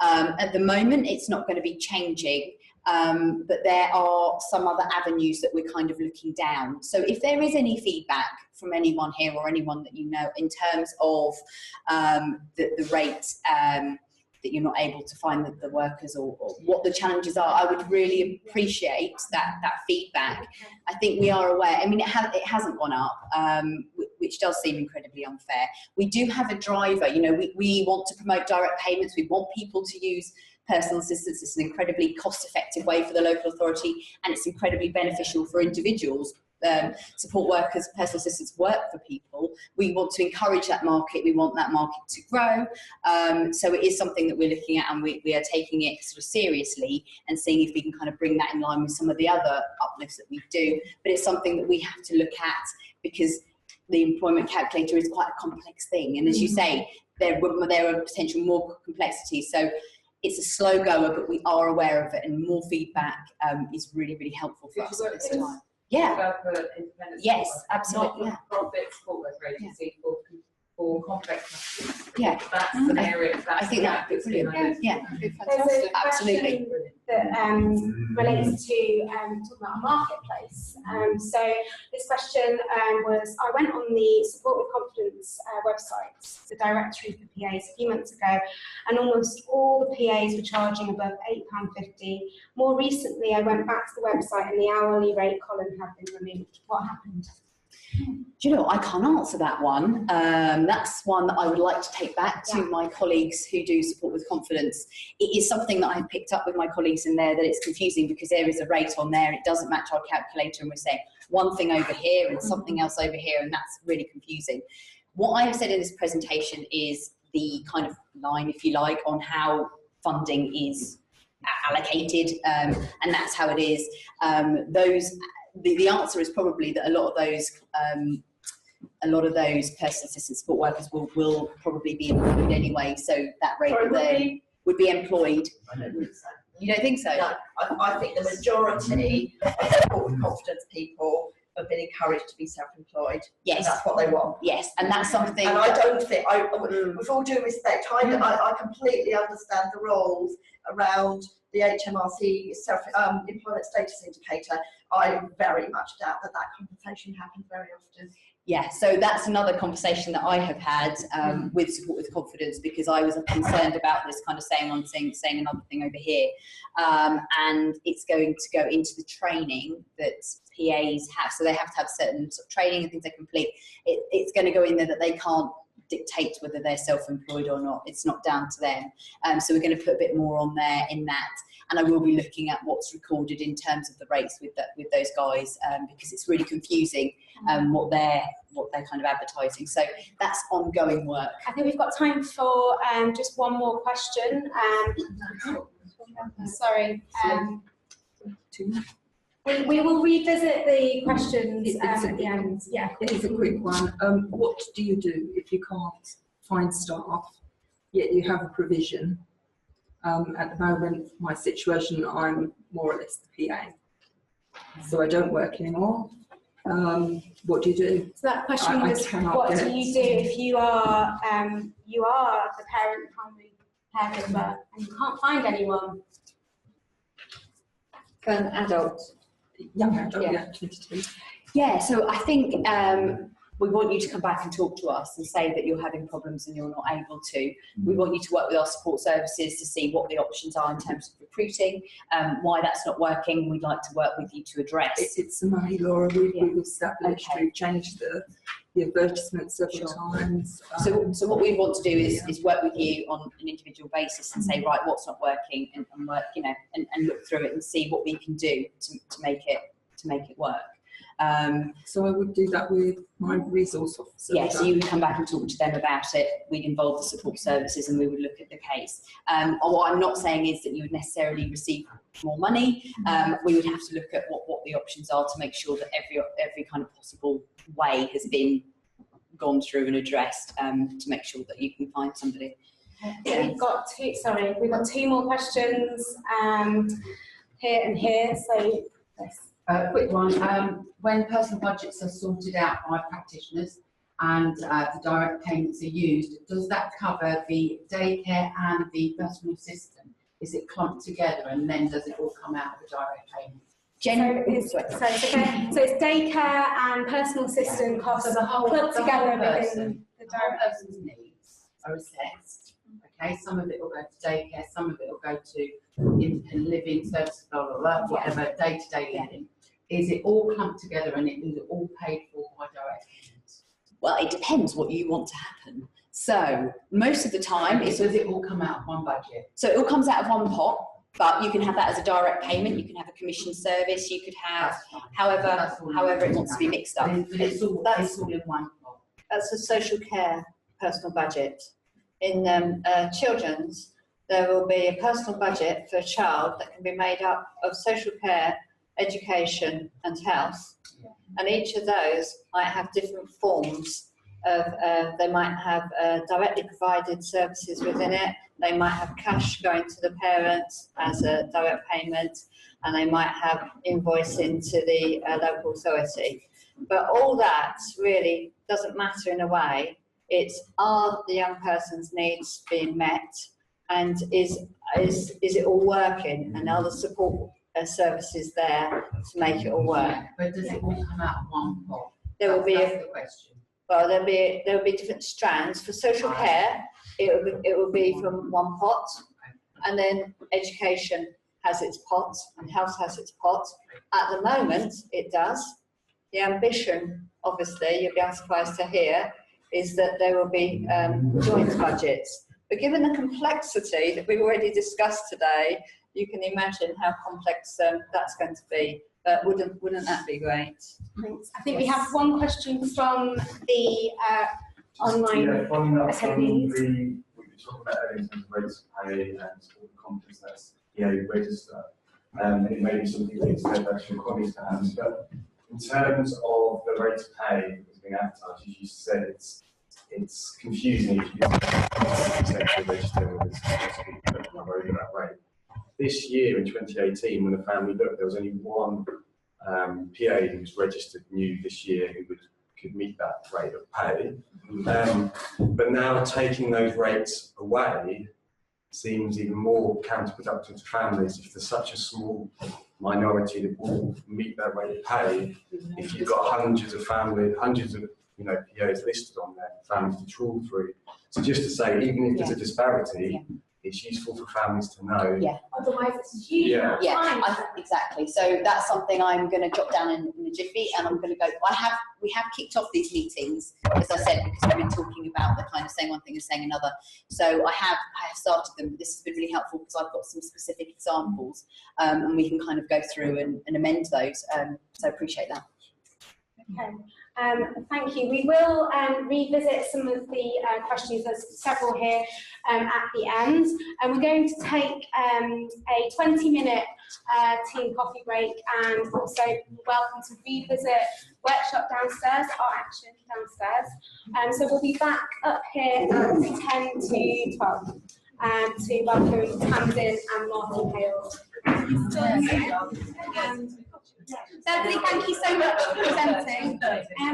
[SPEAKER 9] At the moment it's not going to be changing, but there are some other avenues that we're kind of looking down. So if there is any feedback from anyone here or anyone that you know in terms of the rate that you're not able to find the workers, or what the challenges are, I would really appreciate that feedback. I think we are aware, I mean, it hasn't gone up, which does seem incredibly unfair. We do have a driver, you know, we want to promote direct payments, we want people to use personal assistance. It's an incredibly cost-effective way for the local authority, and it's incredibly beneficial for individuals. Support workers, personal assistants work for people. We want to encourage that market. We want that market to grow. So it is something that we're looking at, and we are taking it sort of seriously and seeing if we can kind of bring that in line with some of the other uplifts that we do. But it's something that we have to look at, because the employment calculator is quite a complex thing. And as you say, there are potential more complexities. So it's a slow goer, but we are aware of it, and more feedback is really, really helpful for us at this time. Yeah. Yes, absolutely.
[SPEAKER 1] Not for profit support worker agency, for complex.
[SPEAKER 9] Yeah.
[SPEAKER 1] That's an area.
[SPEAKER 9] I think that would be brilliant. Yeah.
[SPEAKER 2] There's a
[SPEAKER 9] Absolutely.
[SPEAKER 2] question that relates to talking about a marketplace. So this question was, I went on the Support with Confidence website, the directory for PAs, a few months ago, and almost all the PAs were charging above £8.50. More recently, I went back to the website and the hourly rate column had been removed. What happened?
[SPEAKER 9] Do you know, I can't answer that one. That's one that I would like to take back to my colleagues who do Support with Confidence. It is something that I've picked up with my colleagues in there, that it's confusing because there is a rate on there, it doesn't match our calculator, and we're saying one thing over here and something else over here, and that's really confusing. What I have said in this presentation is the kind of line, if you like, on how funding is allocated, and that's how it is. the answer is probably that a lot of those personal assistant support workers will probably be employed anyway, so that rate would be employed.
[SPEAKER 6] I don't think so.
[SPEAKER 9] You don't think so?
[SPEAKER 6] No, I think the majority of support and confidence people have been encouraged to be self-employed.
[SPEAKER 9] Yes.
[SPEAKER 6] And that's what they want.
[SPEAKER 9] Yes, and that's something.
[SPEAKER 6] And I don't think, with all due respect, I completely understand the rules around the HMRC self-employment status indicator. I very much doubt that conversation happens very often.
[SPEAKER 9] Yeah, so that's another conversation that I have had with Support with Confidence, because I was concerned about this kind of saying one thing, saying another thing over here. And it's going to go into the training that PAs have. So they have to have certain sort of training and things they complete. It's going to go in there that they can't dictate whether they're self-employed or not. It's not down to them. So we're going to put a bit more on there in that. And I will be looking at what's recorded in terms of the rates with those guys, because it's really confusing what they're kind of advertising. So that's ongoing work.
[SPEAKER 2] I think we've got time for just one more question. Sorry. We will revisit the questions at the end. Yeah.
[SPEAKER 7] It is a quick one. What do you do if you can't find staff, yet you have a provision? At the moment, my situation, I'm more or less the PA. So I don't work anymore. What do you do?
[SPEAKER 2] So that question was, what do you do if you are the primary caregiver and you can't find anyone?
[SPEAKER 4] For an adult.
[SPEAKER 7] Young adult, yeah, 22.
[SPEAKER 9] Yeah, so I think we want you to come back and talk to us and say that you're having problems and you're not able to. We want you to work with our support services to see what the options are in terms of recruiting, why that's not working. We'd like to work with you to address.
[SPEAKER 7] It's the money, Laura. We've established, we've changed the advertisements several times.
[SPEAKER 9] So what we want to do is work with you on an individual basis and say, right, what's not working, and work, and look through it and see what we can do to make it work.
[SPEAKER 7] So I would do that with my resource officer.
[SPEAKER 9] Yeah, so you would come back and talk to them about it. We'd involve the support services and we would look at the case. What I'm not saying is that you would necessarily receive more money. We would have to look at what the options are to make sure that every kind of possible way has been gone through and addressed, to make sure that you can find somebody.
[SPEAKER 2] Yeah. We've got two more questions here and here. So yes.
[SPEAKER 5] Quick one. When personal budgets are sorted out by practitioners and the direct payments are used, does that cover the daycare and the personal assistant? Is it clumped together and then does it all come out of the direct payments?
[SPEAKER 2] So it's daycare and personal assistant costs put together within the direct
[SPEAKER 5] person's needs are assessed. Okay, some of it will go to daycare, some of it will go to independent living services, blah blah blah, whatever, day-to-day living. Is it all clumped together and is it all paid for by direct payments?
[SPEAKER 9] Well, it depends what you want to happen. So most of the time,
[SPEAKER 5] does it all come out of one budget?
[SPEAKER 9] So it all comes out of one pot, but you can have that as a direct payment. You can have a commission service. You could have, however it wants to be mixed up.
[SPEAKER 5] It's all in one pot.
[SPEAKER 4] That's a social care personal budget. In children's, there will be a personal budget for a child that can be made up of social care, education and health, and each of those might have different forms of, they might have directly provided services within it, they might have cash going to the parents as a direct payment, and they might have invoicing to the local authority. But all that really doesn't matter in a way. It's, are the young person's needs being met, and is it all working, and are the support services there to make it all work?
[SPEAKER 5] But does it all come out of one pot?
[SPEAKER 4] There will be
[SPEAKER 5] the question.
[SPEAKER 4] Well, there will be different strands. For social care, it will be from one pot, and then education has its pot, and health has its pot. At the moment, it does. The ambition, obviously, you'll be unsurprised to hear, is that there will be joint budgets. But given the complexity that we've already discussed today, you can imagine how complex that's going to be. But wouldn't that be great?
[SPEAKER 2] Thanks. I think we have one question from the online attendees.
[SPEAKER 10] We talked about earlier in terms of rates of pay and all the conference that's PA register. It may be something that needs to go back to your colleagues perhaps, but in terms of the rate of pay that was being advertised, as you said, it's confusing if you register with this over that rate. This year in 2018, when the family looked, there was only one PA who was registered new this year who could meet that rate of pay. But now taking those rates away seems even more counterproductive to families if there's such a small minority that will meet that rate of pay. If you've got hundreds of PAs listed on there, families to trawl through. So just to say, even if there's a disparity, it's useful for families to know.
[SPEAKER 9] Yeah.
[SPEAKER 3] Otherwise, it's huge.
[SPEAKER 9] Yeah, exactly. So that's something I'm going to jot down in a jiffy, and I'm going to go. We have kicked off these meetings, as I said, because we've been talking about the kind of saying one thing and saying another. So I have started them. This has been really helpful because I've got some specific examples, and we can kind of go through and amend those. So I appreciate that.
[SPEAKER 2] Okay. Thank you. We will revisit some of the questions. There's several here at the end. And we're going to take a 20-minute tea and coffee break, and also welcome to revisit workshop downstairs, art action downstairs. So we'll be back up here at 10 to 12 to welcome Tamsin and Martin Hayles. Beverley, thank you so much for presenting.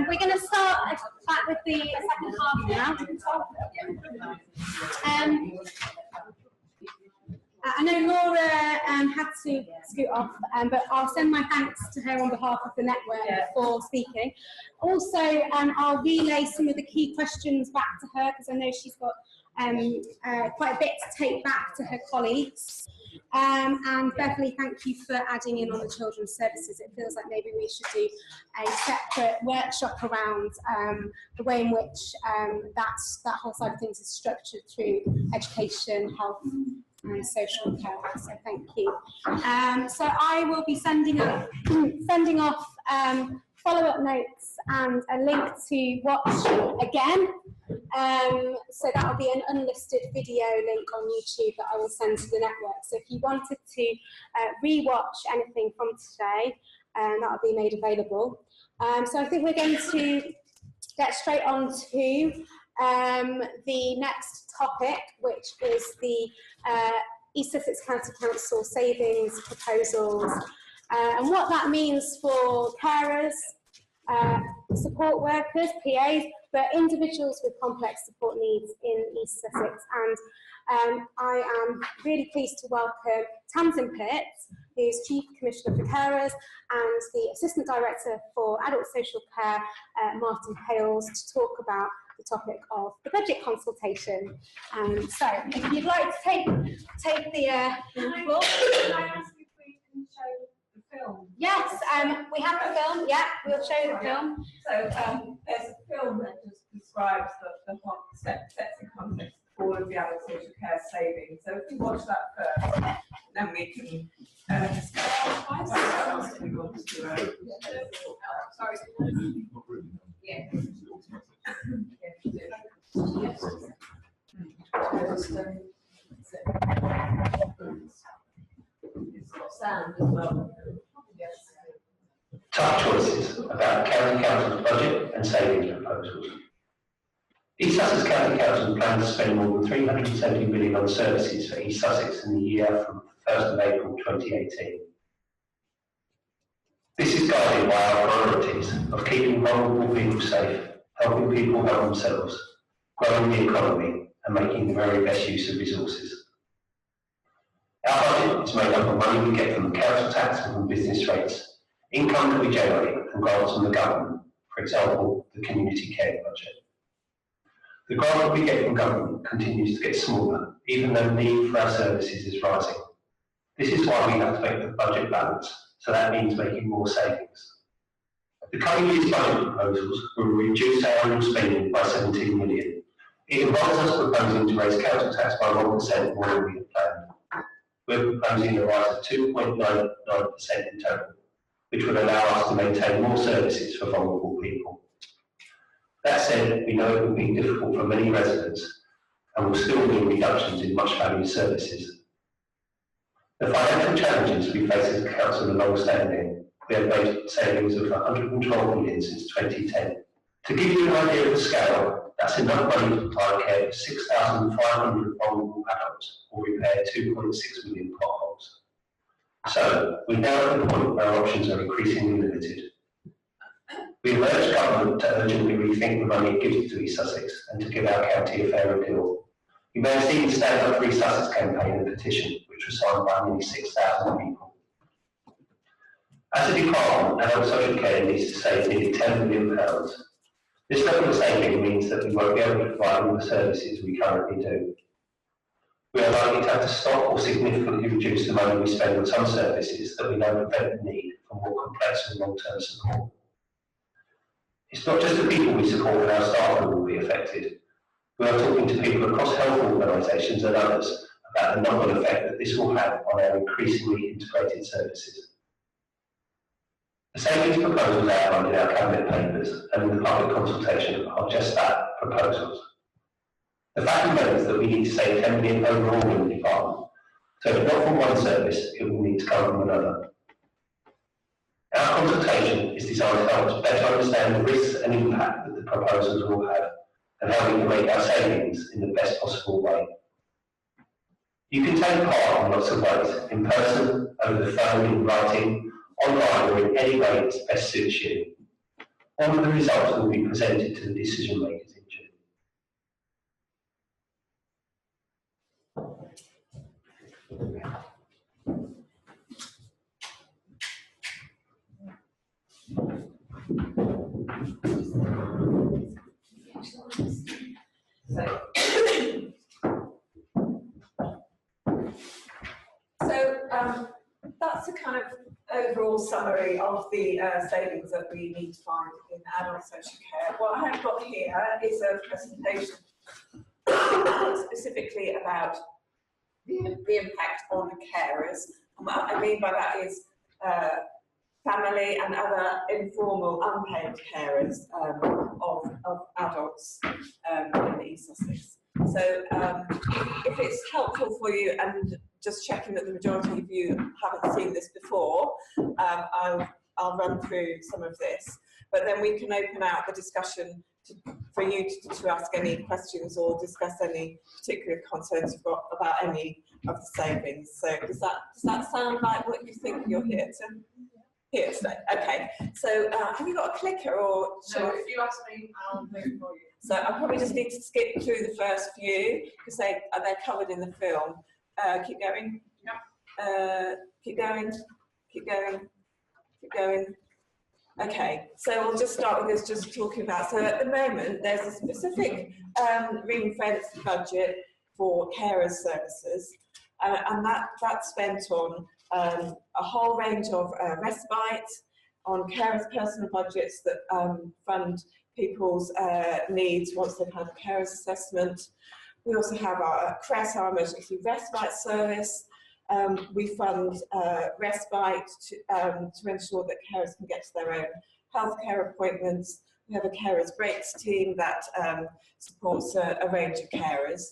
[SPEAKER 2] We're going to start back with the second half now. I know Laura had to scoot off, but I'll send my thanks to her on behalf of the network for speaking. Also, I'll relay some of the key questions back to her because I know she's got quite a bit to take back to her colleagues. And Beverley, thank you for adding in on the children's services. It feels like maybe we should do a separate workshop around the way in which that whole side of things is structured through education, health and social care. So thank you. So I will be sending off follow-up notes and a link to watch again. So that will be an unlisted video link on YouTube that I will send to the network. So if you wanted to re-watch anything from today, that will be made available. So I think we're going to get straight on to the next topic, which is the East Sussex County Council savings proposals, and what that means for carers, support workers, PAs, but individuals with complex support needs in East Sussex. And I am really pleased to welcome Tamsin Peart, who's Chief Commissioner for Carers, and the Assistant Director for Adult Social Care, Martin Hayles, to talk about the topic of the budget consultation. So if you'd like to take the floor.
[SPEAKER 11] Can I ask if we can show the film?
[SPEAKER 2] Yes, we have the film. Yeah, we'll show the film.
[SPEAKER 11] So there's a film that just describes the sets in context all of the adult social care savings. So if we watch that first, then we can discuss what else we want to do. Sorry. Yeah. It's got sound as well.
[SPEAKER 12] Tough choices about County Council's budget and savings proposals. East Sussex County Council plans to spend more than £370 million on services for East Sussex in the year from 1st of April 2018. This is guided by our priorities of keeping vulnerable people safe, helping people help themselves, growing the economy and making the very best use of resources. Our budget is made up of money we get from the council tax and from business rates, income that we generate and grants from the government, for example, the community care budget. The grant that we get from government continues to get smaller, even though the need for our services is rising. This is why we have to make the budget balance, so that means making more savings. The coming year's budget proposals will reduce our annual spending by 17 million. It involves us proposing to raise council tax by 1% more than we had planned. We're proposing a rise of 2.99% in total, which would allow us to maintain more services for vulnerable people. That said, we know it will be difficult for many residents and will still mean reductions in much valued services. The financial challenges we face as a council are long-standing. We have made savings of 112 million since 2010. To give you an idea of the scale, that's enough money to provide care for 6,500 vulnerable adults or repair 2.6 million potholes. So, we're now at the point where our options are increasingly limited. We have urged government to urgently rethink the money it gives to East Sussex and to give our county a fair appeal. You may have seen the Stand Up for East Sussex campaign and petition, which was signed by nearly 6,000 people. As a department, adult social care needs to save nearly £10 million. This level of saving means that we won't be able to provide all the services we currently do. We are likely to have to stop or significantly reduce the money we spend on some services that we know prevent the need for more complex and long-term support. It's not just the people we support and our staff who will be affected. We are talking to people across health organisations and others about the knock-on effect that this will have on our increasingly integrated services. The savings proposals outlined in our cabinet papers and in the public consultation are just that, proposals. The fact remains that we need to save £10 million overall in the department, so if not from one service, it will need to come from another. Our consultation is designed to help us better understand the risks and impact that the proposals will have and how we can make our savings in the best possible way. You can take part in lots of ways, in person, over the phone, in writing, online, or in any way that best suits you. All of the results will be presented to the decision makers in June.
[SPEAKER 11] That's a kind of overall summary of the savings that we need to find in adult social care. What I have got here is a presentation specifically about the impact on carers. And what I mean by that is family and other informal unpaid carers of adults in East Sussex. So if it's helpful for you, and just checking that the majority of you haven't seen this before, I'll run through some of this. But then we can open out the discussion for you to ask any questions or discuss any particular concerns you've got about any of the savings. So does that sound like what you think you're here to say? Okay. So have you got a clicker or?
[SPEAKER 6] No, if you ask me, I'll move for you.
[SPEAKER 11] So I probably just need to skip through the first few because they're covered in the film. Keep going. Yep. Keep going. Keep going. Keep going. Okay, so we'll just start with this, just talking about, so at the moment there's a specific ring-fenced budget for carers services, and that's spent on a whole range of respite, on carers' personal budgets that fund people's needs once they've had a carers assessment. We also have our CRESS, our emergency respite service. We fund respite to ensure that carers can get to their own healthcare appointments. We have a carers breaks team that supports a range of carers.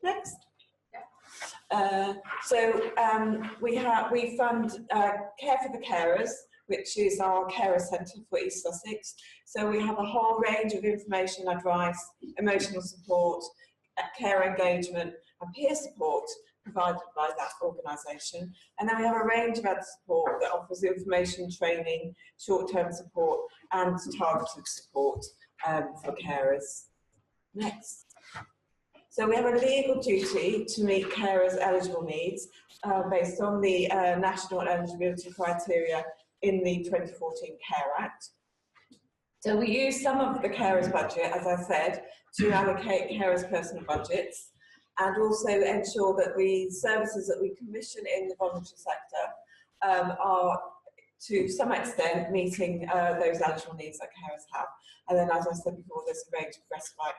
[SPEAKER 11] Next. We fund Care for the Carers, which is our carer centre for East Sussex. So we have a whole range of information, advice, emotional support, care engagement and peer support provided by that organisation. And then we have a range of other support that offers information, training, short-term support and targeted support for carers. Next. So we have a legal duty to meet carers' eligible needs based on the national eligibility criteria in the 2014 Care Act. So we use some of the carers' budget, as I said, to allocate carers' personal budgets and also ensure that the services that we commission in the voluntary sector are, to some extent, meeting those eligible needs that carers have. And then, as I said before, there's a range of respite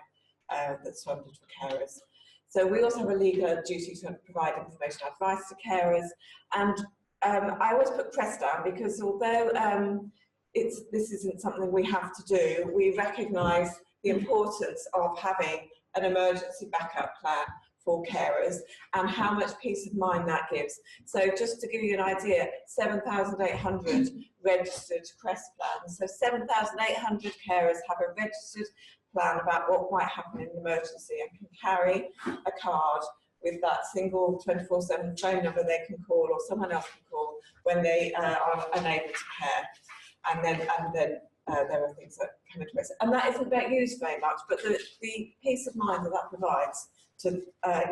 [SPEAKER 11] that's funded for carers. So we also have a legal duty to provide information and advice to carers. And I always put CRESS down because although this isn't something we have to do, we recognise the importance of having an emergency backup plan for carers and how much peace of mind that gives. So just to give you an idea, 7,800 registered CREST plans. So 7,800 carers have a registered plan about what might happen in an emergency and can carry a card with that single 24/7 phone number they can call, or someone else can call when they are unable to care. And then there are things that come into it. And that isn't used very much, but the peace of mind that that provides to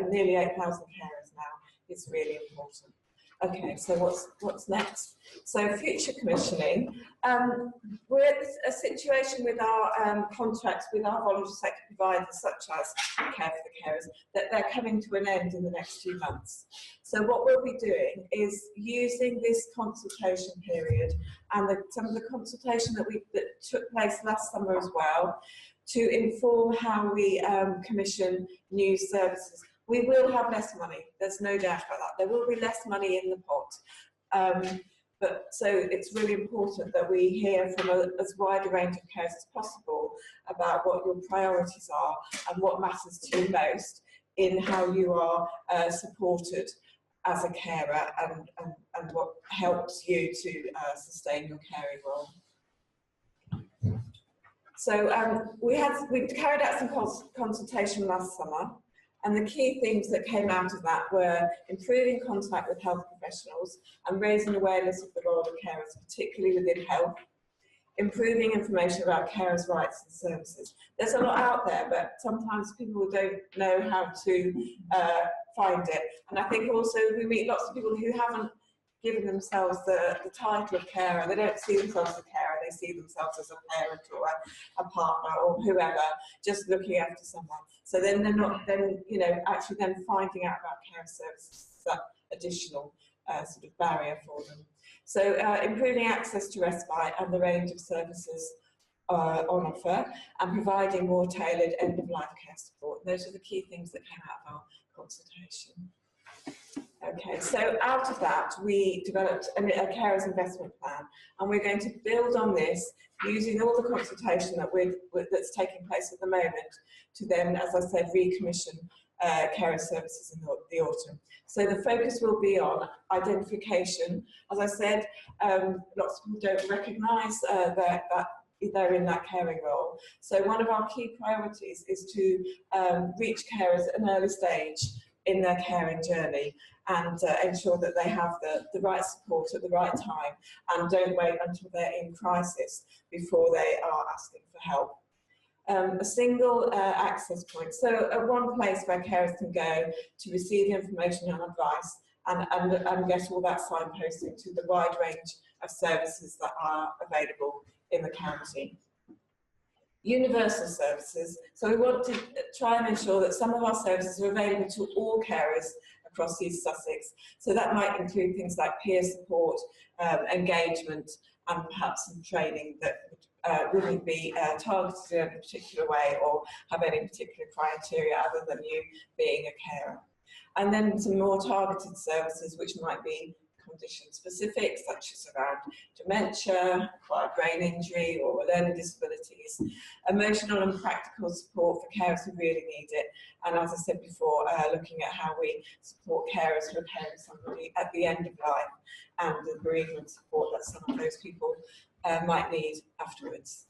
[SPEAKER 11] nearly 8,000 carers now is really important. Okay, so what's next? So future commissioning. We're at a situation with our contracts with our voluntary sector providers, such as Care for the Carers, that they're coming to an end in the next few months. So what we'll be doing is using this consultation period and some of the consultation that took place last summer as well to inform how we commission new services. We will have less money, there's no doubt about that. There will be less money in the pot. But so it's really important that we hear from as wide a range of carers as possible about what your priorities are and what matters to you most in how you are supported as a carer and what helps you to sustain your caring role. So we carried out some consultation last summer. And the key themes that came out of that were improving contact with health professionals and raising awareness of the role of carers, particularly within health, improving information about carers' rights and services. There's a lot out there, but sometimes people don't know how to find it. And I think also we meet lots of people who haven't given themselves the title of carer. They don't see themselves as a carer, they see themselves as a parent or a partner or whoever, just looking after someone. So then they're not actually finding out about care services, that additional sort of barrier for them. So improving access to respite and the range of services on offer and providing more tailored end-of-life care support. Those are the key things that came out of our consultation. Okay, so out of that, we developed a carers investment plan, and we're going to build on this using all the consultation that's taking place at the moment to then, as I said, recommission carer services in the autumn. So the focus will be on identification. As I said, lots of people don't recognise that they're in that caring role. So one of our key priorities is to reach carers at an early stage in their caring journey and ensure that they have the right support at the right time and don't wait until they're in crisis before they are asking for help. A single access point, so one place where carers can go to receive information and advice and get all that signposting to the wide range of services that are available in the county. Universal services, so we want to try and ensure that some of our services are available to all carers across East Sussex. So that might include things like peer support, engagement, and perhaps some training that wouldn't be targeted in a particular way or have any particular criteria other than you being a carer. And then some more targeted services which might be condition specific, such as around dementia, acquired brain injury or learning disabilities, emotional and practical support for carers who really need it, and as I said before, looking at how we support carers who are caring for somebody at the end of life and the bereavement support that some of those people might need afterwards.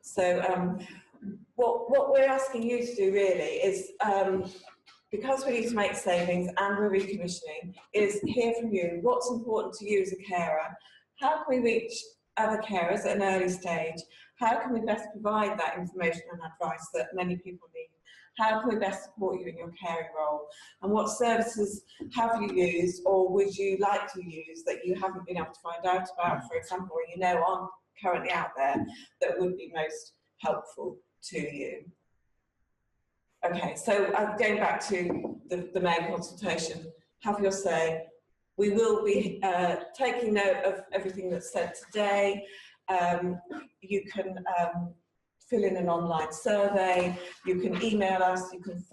[SPEAKER 11] So what we're asking you to do really is because we need to make savings and we're recommissioning, is hear from you what's important to you as a carer. How can we reach other carers at an early stage? How can we best provide that information and advice that many people need? How can we best support you in your caring role? And what services have you used or would you like to use that you haven't been able to find out about, for example, or you know aren't currently out there that would be most helpful to you? Okay, so going back to the main consultation, have your say. We will be taking note of everything that's said today. You can fill in an online survey, you can email us, you can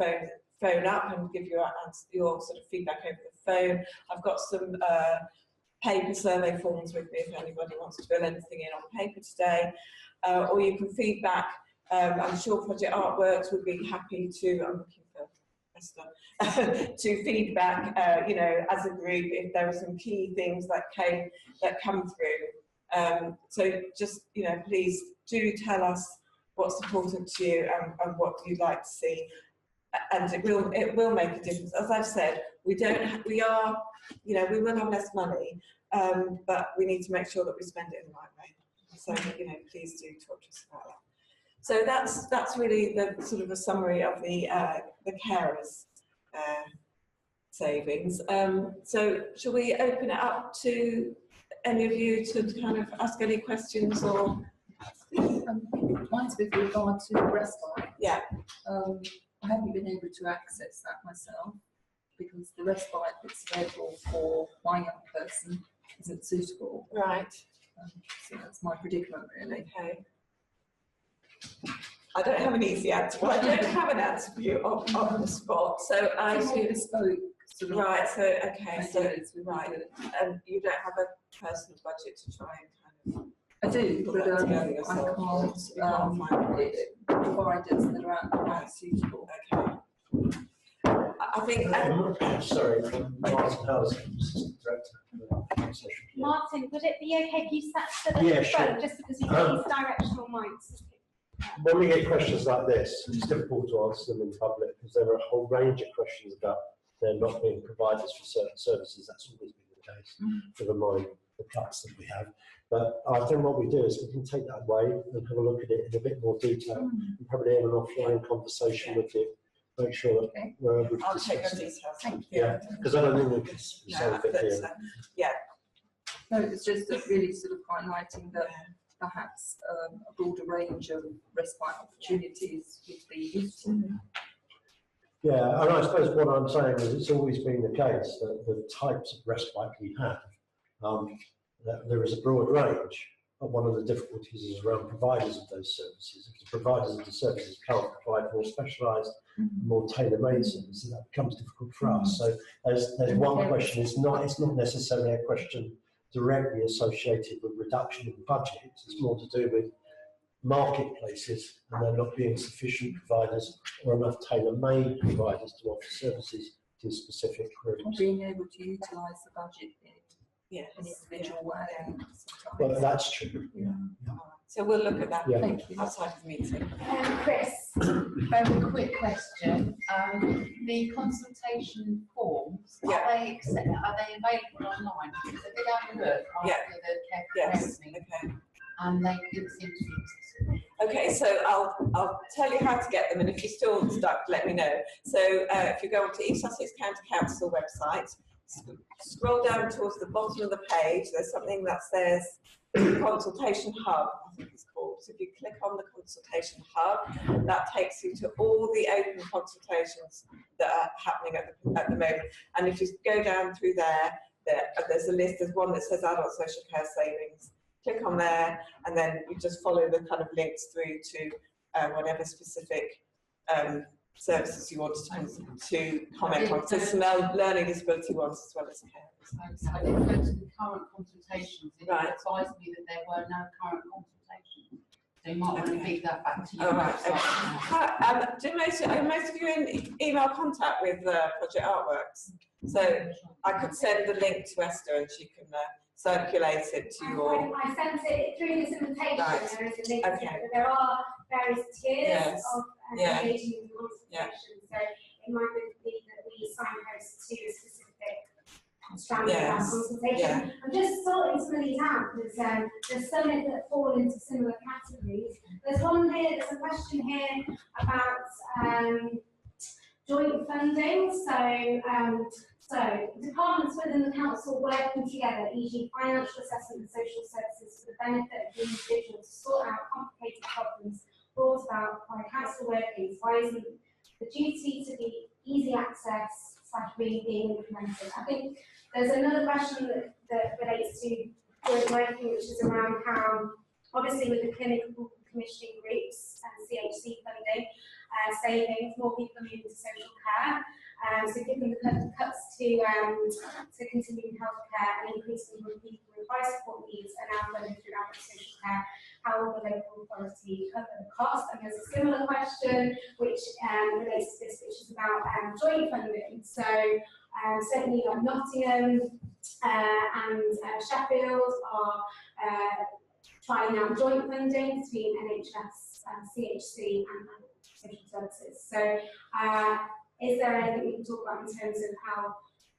[SPEAKER 11] phone up and give your sort of feedback over the phone. I've got some paper survey forms with me if anybody wants to fill anything in on paper today, or you can feedback I'm sure Project Artworks would be happy to, I'm looking for Esther, to feedback, you know, as a group if there are some key things that come through. So just, you know, please do tell us what's important to you and what you'd like to see. And it will make a difference. As I've said, we are, you know, we will have less money, but we need to make sure that we spend it in the right way. So, you know, please do talk to us about that. So that's really the sort of a summary of the carers savings. So shall we open it up to any of you to kind of ask any questions or?
[SPEAKER 7] Mine's with regard to respite.
[SPEAKER 11] Yeah.
[SPEAKER 7] I haven't been able to access that myself because the respite that's available for my young person isn't suitable.
[SPEAKER 11] Right.
[SPEAKER 7] So that's my predicament, really.
[SPEAKER 11] Okay. I don't have an easy answer. Well, I don't have an answer for you on the spot. So I
[SPEAKER 7] do bespoke sort of.
[SPEAKER 11] Right. So okay. So
[SPEAKER 7] right.
[SPEAKER 11] And you don't have a personal budget to try and kind of.
[SPEAKER 7] I do, but I can't find providers that are suitable.
[SPEAKER 11] Okay. I think.
[SPEAKER 13] Sorry, Martin Howes, Assistant Director.
[SPEAKER 2] Martin, would it be okay if you sat to the
[SPEAKER 13] Yeah,
[SPEAKER 2] front,
[SPEAKER 13] sure.
[SPEAKER 2] just because you've got these directional mics?
[SPEAKER 13] When we get questions like this, it's difficult to answer them in public because there are a whole range of questions about there not being providers for certain services. That's always been the case, never mind the cuts that we have. But I think what we do is we can take that away and have a look at it in a bit more detail and probably have an offline conversation with you. Make sure that we're able to
[SPEAKER 11] I'll take
[SPEAKER 13] discuss
[SPEAKER 11] your
[SPEAKER 13] it.
[SPEAKER 11] details. Thank you.
[SPEAKER 13] Yeah, because I don't think we can resolve it here.
[SPEAKER 11] Yeah.
[SPEAKER 7] No, it's just really sort of highlighting that perhaps a broader range of respite opportunities would be useful.
[SPEAKER 13] Yeah, and I suppose what I'm saying is it's always been the case that the types of respite we have, that there is a broad range. But one of the difficulties is around providers of those services. If the providers of the services can't provide more specialised, more tailor-made services, that becomes difficult for us. So there's one question. It's not necessarily a question directly associated with reduction in budget. It's more to do with marketplaces and there not being sufficient providers or enough tailor-made providers to offer services to specific groups.
[SPEAKER 7] Being able to utilise the budget in an individual way.
[SPEAKER 13] Well, that's true.
[SPEAKER 11] Yeah. So we'll look at that.
[SPEAKER 13] Yeah.
[SPEAKER 7] Thank you.
[SPEAKER 11] Outside of the meeting.
[SPEAKER 2] Chris.
[SPEAKER 5] Very quick question. The consultation forms, are they available online? Because I did have a look after the
[SPEAKER 11] Yes.
[SPEAKER 5] meeting,
[SPEAKER 11] Okay.
[SPEAKER 5] and they did seem to be accessible.
[SPEAKER 11] Okay, so I'll tell you how to get them, and if you're still stuck, let me know. So if you go onto East Sussex County Council website, scroll down towards the bottom of the page, there's something that says Consultation Hub, I think it's called. So if you click on the Consultation Hub, that takes you to all the open consultations that are happening at the moment. And if you go down through there's a list, there's one that says Adult Social Care Savings. Click on there, and then you just follow the kind of links through to whatever specific services you want to comment on. So some learning disability ones as well as care.
[SPEAKER 5] So I did go to the current consultations, and
[SPEAKER 11] Right.
[SPEAKER 5] it advised me that there were no current consultations. So you might want to feed that back to you.
[SPEAKER 11] All right. Do most of you in email contact with Project Artworks? So I could send the link to Esther and she can circulate it to your.
[SPEAKER 2] I sent it through this invitation.
[SPEAKER 11] Right.
[SPEAKER 2] There is a link.
[SPEAKER 11] Okay.
[SPEAKER 2] There are various tiers
[SPEAKER 11] Yes.
[SPEAKER 2] of
[SPEAKER 11] Yeah.
[SPEAKER 2] engaging in consultation. So it might be that we signpost to a specific strand of our
[SPEAKER 11] Yes.
[SPEAKER 2] consultation.
[SPEAKER 11] Yeah.
[SPEAKER 2] I'm just sorting some of these out because there's some that fall into similar categories. There's one here, there's a question here about joint funding. So departments within the council working together, e.g. financial assessment and social services for the benefit of the individual to sort out complicated problems brought about by council workings. Why isn't the duty to be easy access / really being implemented? I think there's another question that relates to joint working, which is around how, obviously with the clinical commissioning groups and CHC funding, savings, more people are moving to social care. So given the cuts to continuing healthcare and increasing number of people with high support needs are now funded through adult social care, how will the local authority cover the cost? And there's a similar question which relates to this, which is about joint funding. So certainly like Nottingham and Sheffield are trying out joint funding between NHS, CHC and social services. So is there anything we can talk about in terms of how,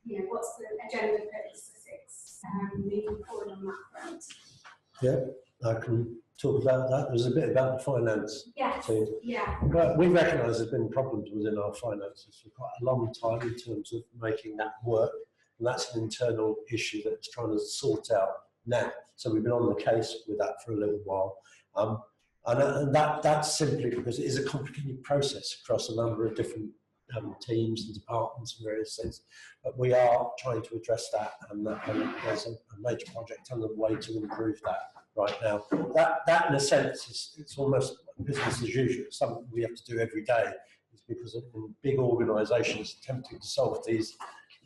[SPEAKER 2] you know, what's the agenda for East Sussex moving forward on that front?
[SPEAKER 13] Yeah, I can talk about that. There's a bit about the finance team.
[SPEAKER 2] Yeah.
[SPEAKER 13] But we recognise there's been problems within our finances for quite a long time in terms of making that work. And that's an internal issue that it's trying to sort out now. So we've been on the case with that for a little while. And that's simply because it is a complicated process across a number of different teams and departments and various things. But we are trying to address that, and there's a major project underway to improve that right now. That in a sense, it's almost business as usual. It's something we have to do every day. It's because in big organisations attempting to solve these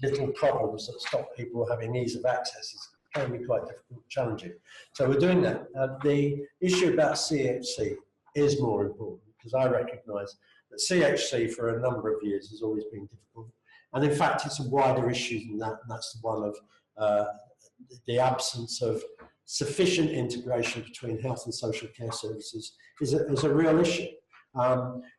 [SPEAKER 13] little problems that stop people having ease of access can be quite difficult and challenging. So we're doing that. The issue about CHC is more important because I recognise that CHC for a number of years has always been difficult. And in fact, it's a wider issue than that, and that's the one of the absence of sufficient integration between health and social care services is a real issue.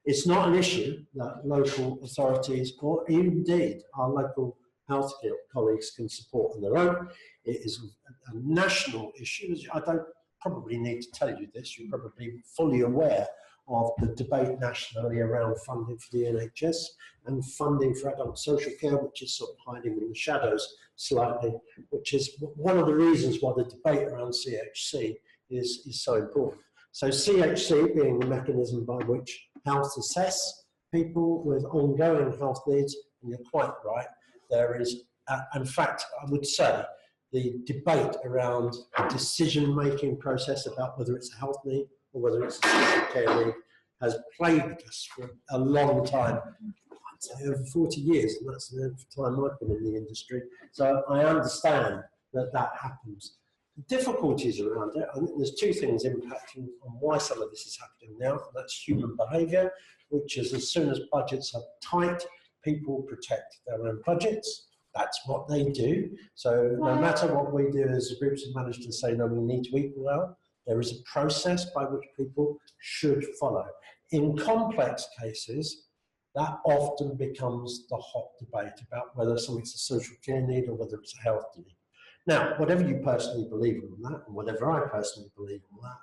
[SPEAKER 13] It's not an issue that local authorities or indeed our local healthcare colleagues can support on their own. It is a national issue. I don't probably need to tell you this. You're probably fully aware of the debate nationally around funding for the NHS and funding for adult social care, which is sort of hiding in the shadows slightly, which is one of the reasons why the debate around CHC is so important. So CHC being the mechanism by which health assess people with ongoing health needs, and you're quite right, there is, in fact, I would say, the debate around the decision-making process about whether it's a health need or whether it's a social care need has plagued us for a long time. I'd say over 40 years, and that's the time I've been in the industry. So I understand that happens. The difficulties around it, I think there's two things impacting on why some of this is happening now. That's human behaviour, which is as soon as budgets are tight, people protect their own budgets. That's what they do. So no matter what we do as groups have managed to say, no, we need to equal out, there is a process by which people should follow. In complex cases, that often becomes the hot debate about whether something's a social care need or whether it's a health need. Now, whatever you personally believe in that, and whatever I personally believe in that,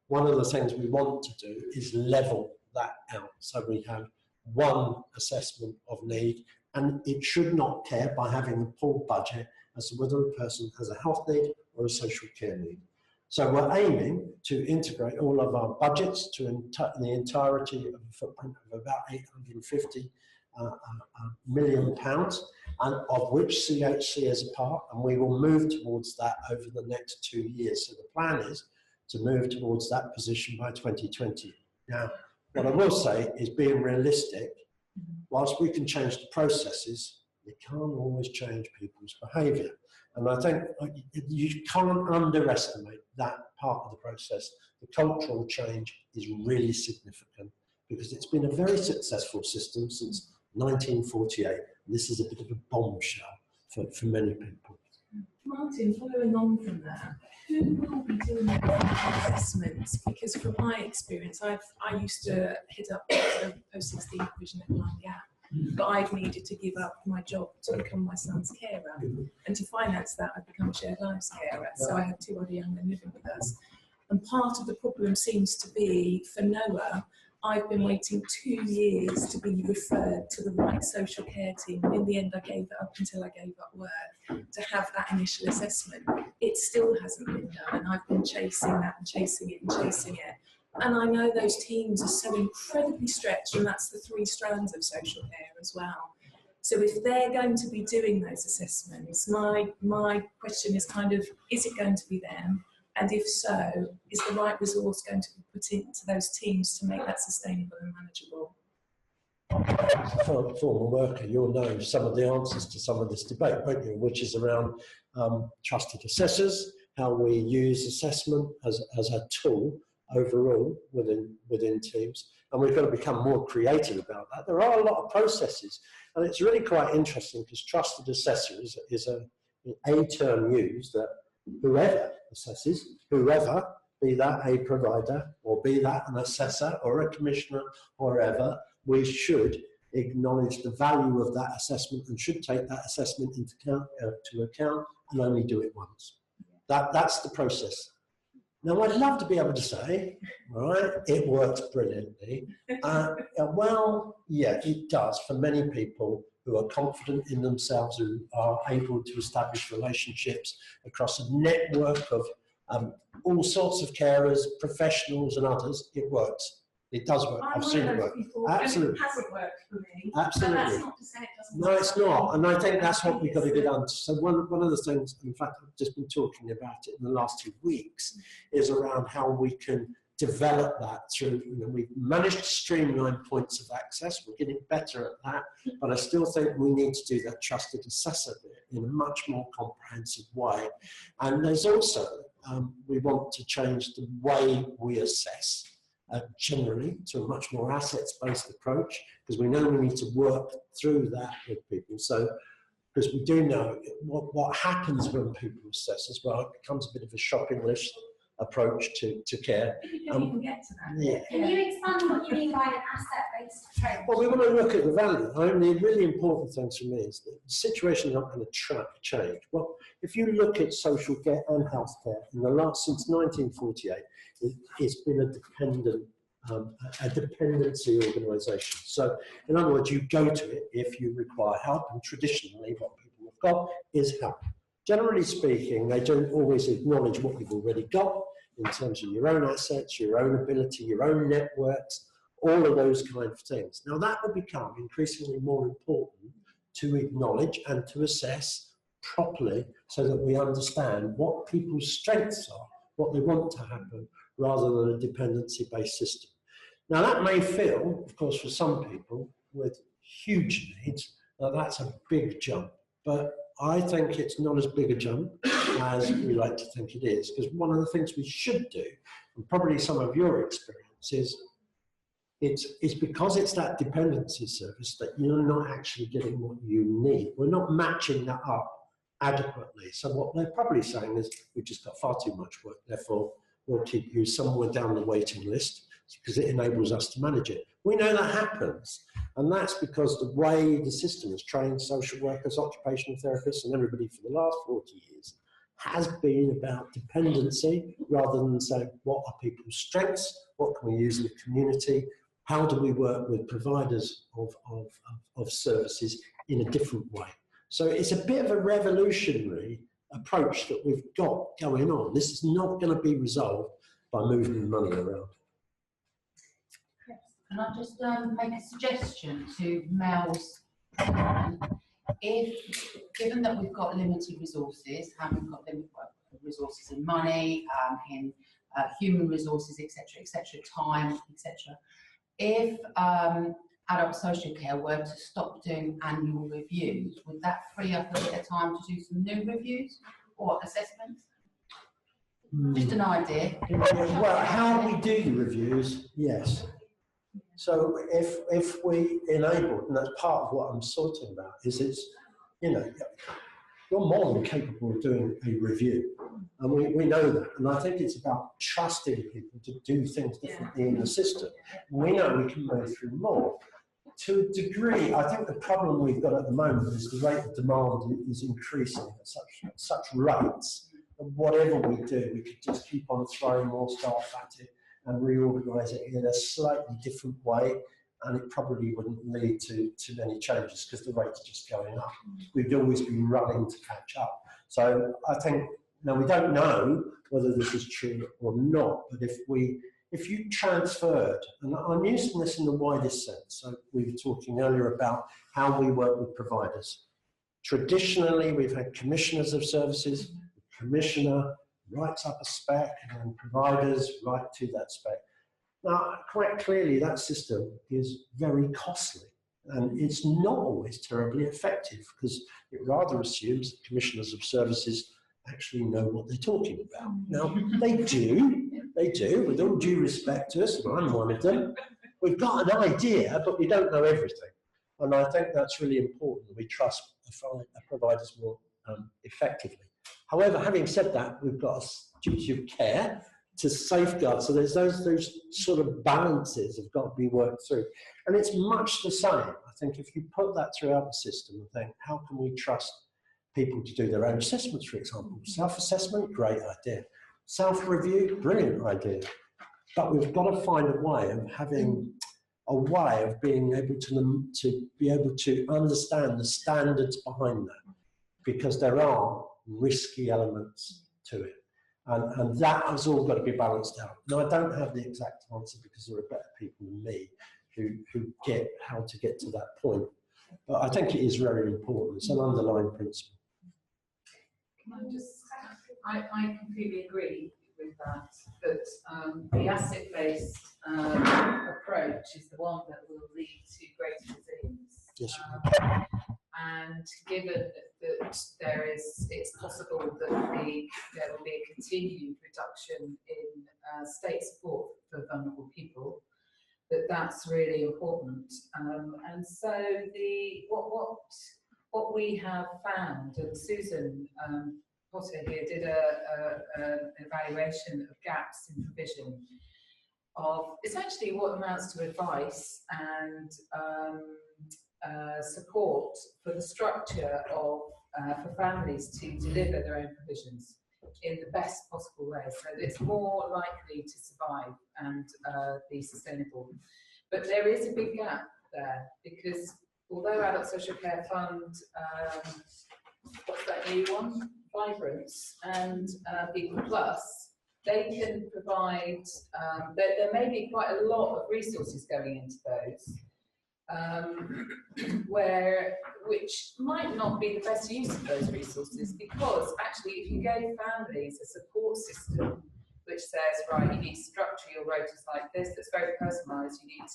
[SPEAKER 13] one of the things we want to do is level that out. So we have one assessment of need, and it should not care by having a pooled budget as to whether a person has a health need or a social care need. So we're aiming to integrate all of our budgets to the entirety of a footprint of about £850 million, and of which CHC is a part, and we will move towards that over the next 2 years. So the plan is to move towards that position by 2020. Now, what I will say is being realistic, whilst we can change the processes, we can't always change people's behaviour. And I think you can't underestimate that part of the process. The cultural change is really significant because it's been a very successful system since 1948. And this is a bit of a bombshell for many people.
[SPEAKER 14] Martin, following on from that, who will be doing the assessments? Because from my experience, I used to head up the post-16 provision at Blind Gap, but I've needed to give up my job to become my son's carer. And to finance that, I've become a shared lives carer. So I have 2 other young men living with us. And part of the problem seems to be, for Noah, I've been waiting 2 years to be referred to the right social care team. In the end, I gave it up until I gave up work to have that initial assessment. It still hasn't been done, and I've been chasing that and chasing it and chasing it. And I know those teams are so incredibly stretched, and that's the 3 strands of social care as well. So if they're going to be doing those assessments, my question is kind of, is it going to be them? And if so, is the right resource going to be put into those teams to make that sustainable and manageable?
[SPEAKER 13] For a former worker, you'll know some of the answers to some of this debate, won't you? Which is around trusted assessors, how we use assessment as a tool overall within teams, and we've got to become more creative about that. There are a lot of processes, and it's really quite interesting because trusted assessor is a term used that whoever assesses, whoever, be that a provider or be that an assessor or a commissioner or whatever, we should acknowledge the value of that assessment and should take that assessment into account and only do it once. That's the process. Now, I'd love to be able to say, right, it works brilliantly. Well, yeah, it does for many people who are confident in themselves, who are able to establish relationships across a network of all sorts of carers, professionals and others. It works. It does work. I've seen it work. Absolutely.
[SPEAKER 11] It hasn't worked for me.
[SPEAKER 13] Absolutely.
[SPEAKER 11] But that's not to say it doesn't
[SPEAKER 13] No,
[SPEAKER 11] work.
[SPEAKER 13] it's not. And I think that's what we've got to get on. So one of the things, in fact, I've just been talking about it in the last 2 weeks, is around how we can develop that through, we've managed to streamline points of access. We're getting better at that. But I still think we need to do that trusted assessor bit in a much more comprehensive way. And there's also, we want to change the way we assess. Generally to a much more assets-based approach, because we know we need to work through that with people. So, because we do know what happens when people assess as well, it becomes a bit of a shopping list approach to care.
[SPEAKER 11] You don't even get to that.
[SPEAKER 13] Yeah.
[SPEAKER 2] Can you expand what you mean by an asset-based approach?
[SPEAKER 13] Well, we want to look at the value. I mean, the really important things for me is that the situation is not going to change. Well, if you look at social care and healthcare since 1948, it's been a dependency organisation. So, in other words, you go to it if you require help, and traditionally what people have got is help. Generally speaking, they don't always acknowledge what you've already got in terms of your own assets, your own ability, your own networks, all of those kind of things. Now, that will become increasingly more important to acknowledge and to assess properly so that we understand what people's strengths are, what they want to happen, rather than a dependency-based system. Now, that may feel, of course, for some people with huge needs, that's a big jump. But I think it's not as big a jump as we like to think it is, because one of the things we should do, and probably some of your experience, is it's because it's that dependency service that you're not actually getting what you need. We're not matching that up adequately. So what they're probably saying is, we've just got far too much work, therefore we'll keep you somewhere down the waiting list because it enables us to manage it. We know that happens, and that's because the way the system has trained social workers, occupational therapists and everybody for the last 40 years has been about dependency rather than saying, what are people's strengths, what can we use in the community, how do we work with providers of services in a different way. So it's a bit of a revolutionary approach that we've got going on. This is not going to be resolved by moving money around.
[SPEAKER 5] Can I just make a suggestion to Mel's? Given that we've got limited resources, and we've got limited resources in money, in human resources, etc., time, etc. If adult social care were to stop doing annual reviews, would that free up a bit of time to do some new reviews or assessments? Just an idea.
[SPEAKER 13] Well, how we do the reviews, yes. So if we enable, and that's part of what I'm sorting about, is it's, you're more than capable of doing a review. And we know that. And I think it's about trusting people to do things differently in the system. We know we can move through more. To a degree, I think the problem we've got at the moment is the rate of demand is increasing at such rates. And whatever we do, we could just keep on throwing more staff at it and reorganise it in a slightly different way, and it probably wouldn't lead to many changes because the rate's just going up. We'd always be running to catch up. So I think, now we don't know whether this is true or not, but if you transferred, and I'm using this in the widest sense, so we were talking earlier about how we work with providers. Traditionally, we've had commissioners of services, the commissioner writes up a spec and then providers write to that spec. Now, quite clearly that system is very costly and it's not always terribly effective because it rather assumes that commissioners of services actually know what they're talking about. Now, they do, They do, with all due respect to us, and I'm one of them. We've got an idea, but we don't know everything. And I think that's really important. We trust providers more effectively. However, having said that, we've got a duty of care to safeguard. So there's those sort of balances have got to be worked through. And it's much the same. I think if you put that throughout the system and think, how can we trust people to do their own assessments, for example? Self-assessment, great idea. Self-review, brilliant idea. But we've got to find a way of having a way of being able to understand the standards behind that, because there are risky elements to it. And that has all got to be balanced out. Now, I don't have the exact answer because there are better people than me who get how to get to that point. But I think it is very important. It's an underlying principle.
[SPEAKER 1] Can I just, I completely agree with that, the asset-based approach is the one that will lead to greater resilience.
[SPEAKER 13] Yes.
[SPEAKER 1] And given that it's possible that there will be a continued reduction in state support for vulnerable people, that's really important. And so what we have found, and Susan Potter here did an evaluation of gaps in provision of essentially what amounts to advice and support for the structure of for families to deliver their own provisions in the best possible way, so that it's more likely to survive and be sustainable. But there is a big gap there, because although Adult Social Care Fund, what's that new one? Vibrance and People Plus, they can provide, there may be quite a lot of resources going into those, which might not be the best use of those resources, because actually if you gave families a support system which says, right, you need to structure your rotas like this, that's very personalised, you need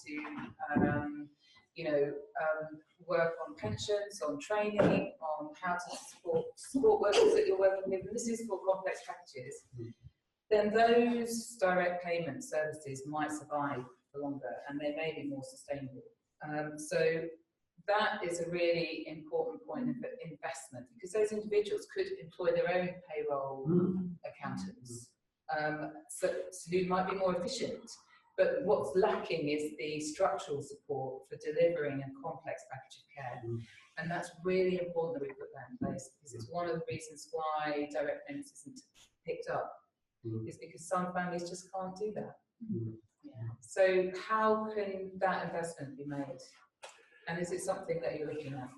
[SPEAKER 1] to work on pensions, on training, on how to support workers that you're working with, and this is for complex packages, then those direct payment services might survive for longer and they may be more sustainable. So that is a really important point of investment, because those individuals could employ their own payroll accountants, who might be more efficient. But what's lacking is the structural support for delivering a complex package of care. And that's really important that we put that in place, because it's one of the reasons why direct payments isn't picked up, is because some families just can't do that. So how can that investment be made? And is it something that you're looking at?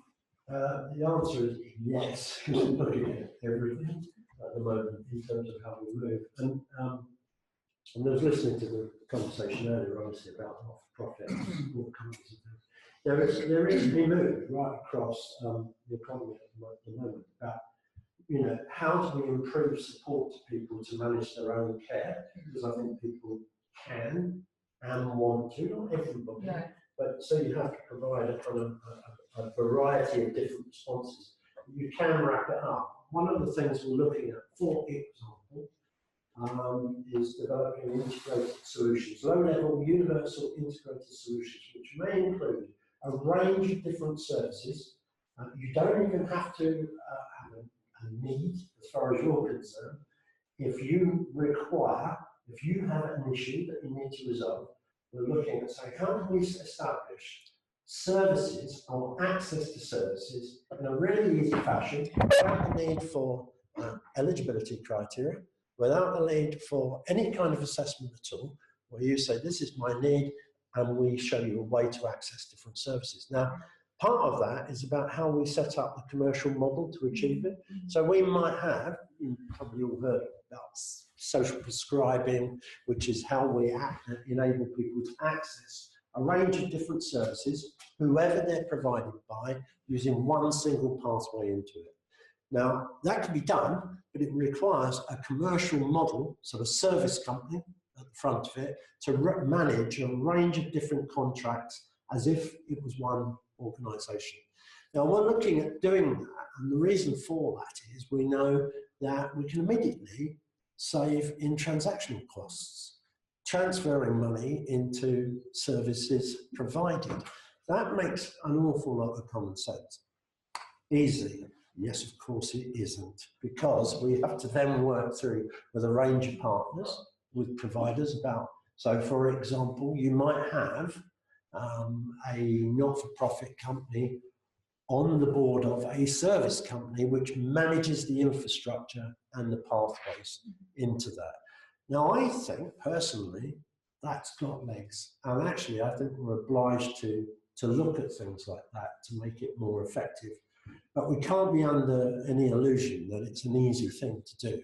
[SPEAKER 13] The answer is yes, because we're looking at everything at the moment in terms of how we move. And I was listening to the conversation earlier, obviously, about not-for-profit support companies. There is a move right across the economy at the moment about, how do we improve support to people to manage their own care? Because I think people can and want to, not everybody, but so you have to provide a variety of different responses. You can wrap it up. One of the things we're looking at, for example, is developing integrated solutions, low-level, universal integrated solutions, which may include a range of different services. You don't even have to have a need, as far as you're concerned. If you have an issue that you need to resolve, we're looking at saying, how can we establish services or access to services in a really easy fashion, without the need for eligibility criteria, without the need for any kind of assessment at all, where you say, this is my need, and we show you a way to access different services. Now, part of that is about how we set up the commercial model to achieve it. So we might have, you've probably all heard about social prescribing, which is how we enable people to access a range of different services, whoever they're provided by, using one single pathway into it. Now, that can be done, but it requires a commercial model, so a service company at the front of it, to manage a range of different contracts as if it was one organisation. Now, we're looking at doing that, and the reason for that is we know that we can immediately save in transactional costs. transferring money into services provided. That makes an awful lot of common sense. Easy? Yes, of course it isn't, because we have to then work through with a range of partners, with providers about, so for example, you might have a not-for-profit company on the board of a service company which manages the infrastructure and the pathways into that. Now, I think personally that's got legs, and actually I think we're obliged to look at things like that to make it more effective. But we can't be under any illusion that it's an easy thing to do.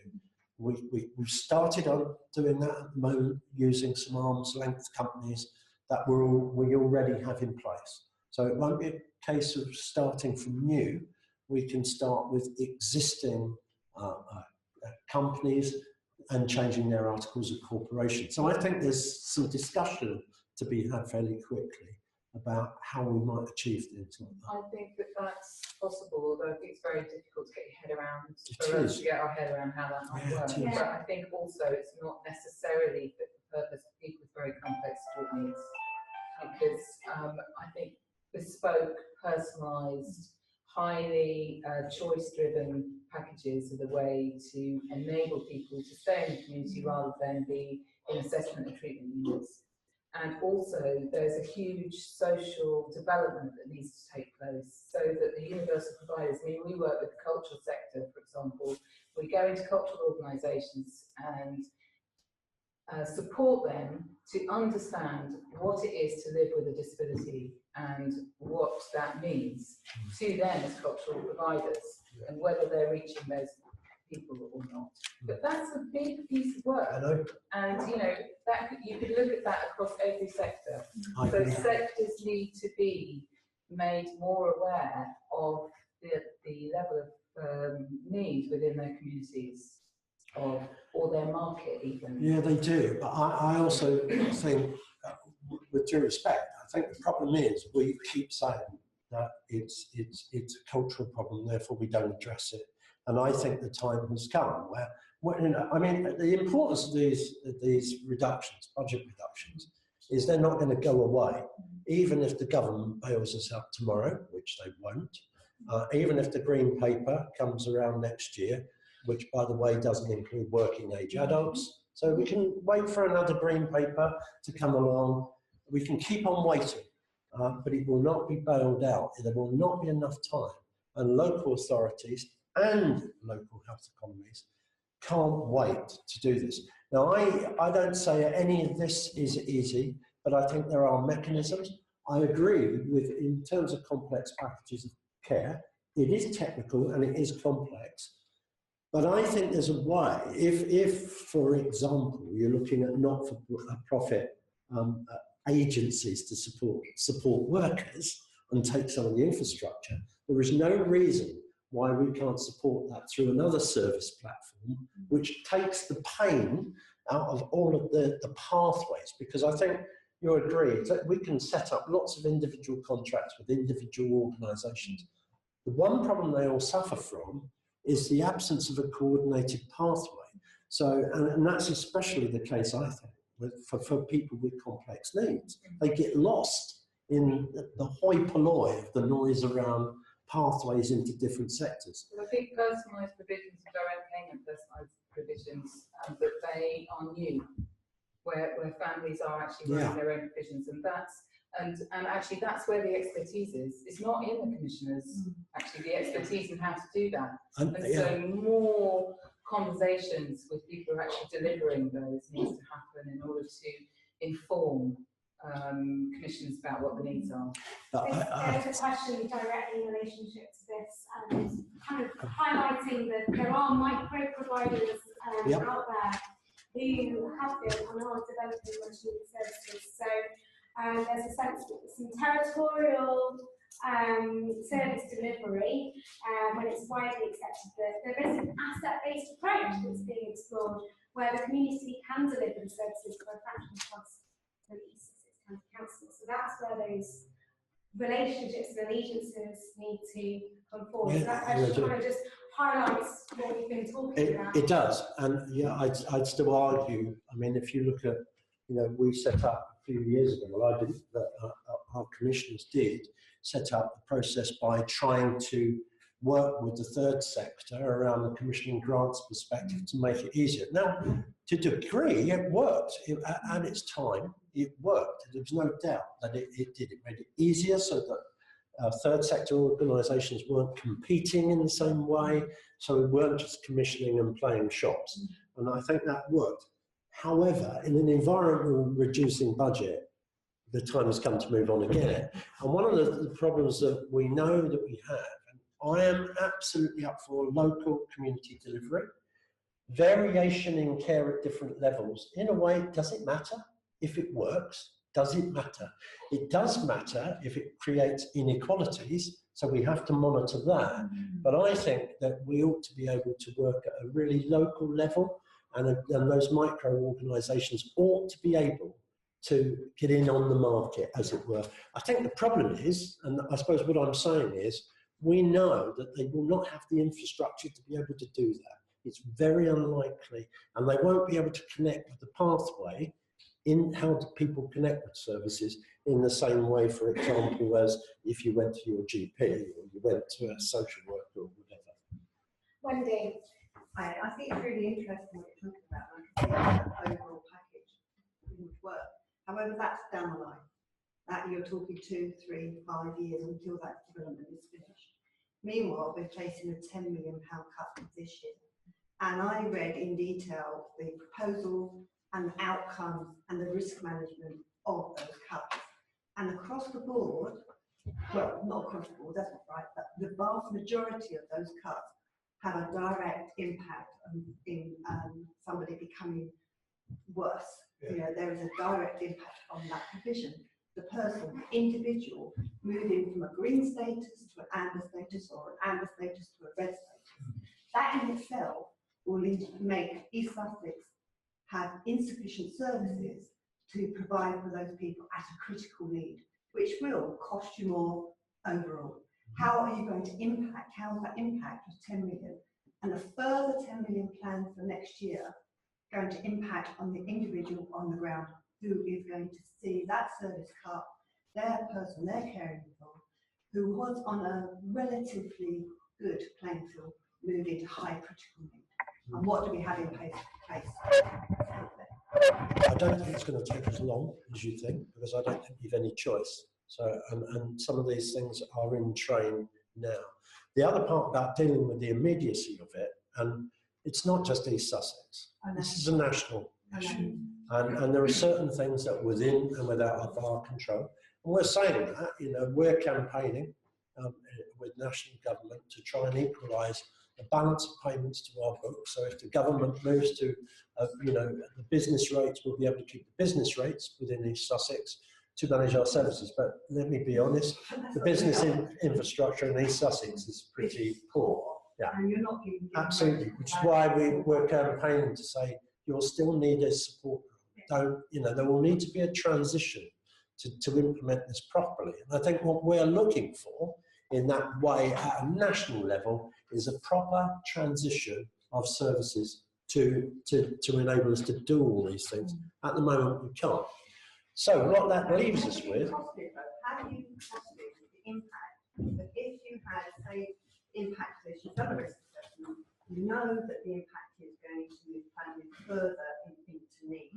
[SPEAKER 13] We've started on doing that at the moment, using some arm's length companies that we already have in place. So it won't be a case of starting from new. We can start with existing companies and changing their articles of corporation. So I think there's some discussion to be had fairly quickly about how we might achieve things like that.
[SPEAKER 1] I think that that's possible, although I think it's very difficult to get your head around,
[SPEAKER 13] It
[SPEAKER 1] for us
[SPEAKER 13] is.
[SPEAKER 1] to get our head around how that might
[SPEAKER 13] Yeah,
[SPEAKER 1] work.
[SPEAKER 13] it is.
[SPEAKER 1] But I think also it's not necessarily fit for purpose for people with very complex support needs, because I think bespoke, personalised, highly choice-driven packages are the way to enable people to stay in the community rather than be in assessment and treatment units. And also there's a huge social development that needs to take place so that the universal providers, I mean, we work with the cultural sector, for example, we go into cultural organisations and support them to understand what it is to live with a disability and what that means to them as cultural providers and whether they're reaching those people or not. But that's a big piece of work.
[SPEAKER 13] I know.
[SPEAKER 1] And you know, that you could look at that across every sector.
[SPEAKER 13] I
[SPEAKER 1] So
[SPEAKER 13] agree.
[SPEAKER 1] sectors need to be made more aware of the level of need within their communities or their market even.
[SPEAKER 13] Yeah, they do. But I also think, with due respect, I think the problem is we keep saying that it's a cultural problem, therefore we don't address it. And I think the time has come where you know, I mean, the importance of these reductions, budget reductions, is they're not going to go away, even if the government bails us out tomorrow, which they won't. Even if the Green Paper comes around next year, which, by the way, doesn't include working age adults. So we can wait for another Green Paper to come along. We can keep on waiting, but it will not be bailed out. There will not be enough time. And local authorities and local health economies can't wait to do this. Now, I don't say any of this is easy, but I think there are mechanisms. I agree with, in terms of complex packages of care, it is technical and it is complex. But I think there's a way, if for example, you're looking at not-for-profit agencies to support workers and take some of the infrastructure, there is no reason why we can't support that through another service platform, which takes the pain out of all of the pathways. Because I think you agree that we can set up lots of individual contracts with individual organisations. The one problem they all suffer from is the absence of a coordinated pathway. So, and that's especially the case, I think, for people with complex needs. They get lost in the hoi polloi of the noise around pathways into different sectors.
[SPEAKER 1] I think personalised provisions and direct payment personalised provisions, that they are new, where families are actually running their own provisions, and actually that's where the expertise is. It's not in the commissioners, actually, the expertise in how to do that. And so more conversations with people who are actually delivering those needs to happen in order to inform commissioners about what the needs are.
[SPEAKER 2] There's a question directly in relationship to this, and kind of highlighting that there are micro providers out there who have been and are developing much needed services. So there's a sense that some territorial service delivery, when it's widely accepted that there is an asset-based approach that's being explored, where the community can deliver the services for a fraction cost to the East Sussex County Council. So that's where those relationships and allegiances need to come forward. So that question kind of just highlights what we've been talking about.
[SPEAKER 13] It does, and yeah, I'd still argue. I mean, if you look at You know, we set up a few years ago, well I didn't, but our commissioners did set up the process by trying to work with the third sector around the commissioning grants perspective to make it easier. Now, to a degree, it worked. At its time, it worked. There was no doubt that it did. It made it easier so that third sector organisations weren't competing in the same way, so we weren't just commissioning and playing shops. And I think that worked. However, in an environment reducing budget, the time has come to move on again. And one of the problems that we know that we have, and I am absolutely up for local community delivery, variation in care at different levels. In a way, does it matter if it works? Does it matter? It does matter if it creates inequalities, so we have to monitor that. But I think that we ought to be able to work at a really local level, and those micro-organisations ought to be able to get in on the market, as it were. I think the problem is, and I suppose what I'm saying is, we know that they will not have the infrastructure to be able to do that. It's very unlikely, and they won't be able to connect with the pathway in how do people connect with services in the same way, for example, as if you went to your GP or you went to a social worker or whatever.
[SPEAKER 2] Wendy.
[SPEAKER 6] I think it's really interesting what you're talking about, like the overall package would work. However, that's down the line. That you're talking 2, 3, 5 years until that development is finished. Meanwhile, we're facing a £10 million cut this year. And I read in detail the proposal and the outcomes and the risk management of those cuts. And across the board, well, not across the board, that's not right, but the vast majority of those cuts have a direct impact in somebody becoming worse. Yeah. You know, there is a direct impact on that provision. The person, the individual, moving from a green status to an amber status or an amber status to a red status. That in itself will make East Sussex have insufficient services to provide for those people at a critical need, which will cost you more overall. How are you going to impact? How is that impact of 10 million? And a further 10 million plan for next year going to impact on the individual on the ground who is going to see that service cut, their person they're caring for, who was on a relatively good playing field, move into high critical need. And what do we have in place?
[SPEAKER 13] I don't think it's going to take as long as you think, because I don't think you've any choice. So, and some of these things are in train now. The other part about dealing with the immediacy of it, and it's not just East Sussex, this is a national issue. And there are certain things that are within and without of our control. And we're saying that, you know, we're campaigning with national government to try and equalise the balance of payments to our books. So if the government moves to, you know, the business rates, we'll be able to keep the business rates within East Sussex to manage our services. But let me be honest, the business infrastructure in East Sussex is pretty poor. Yeah,
[SPEAKER 6] and you're not giving
[SPEAKER 13] absolutely, which is why we're campaigning to say you'll still need a support. Don't, you know, there will need to be a transition to implement this properly. And I think what we're looking for in that way at a national level is a proper transition of services to enable us to do all these things. At the moment, we can't. So what that leaves us with...
[SPEAKER 6] How do you possibly the impact that if you had, say, impact list, you've done a risk assessment, you know that the impact is going to move planning further into need,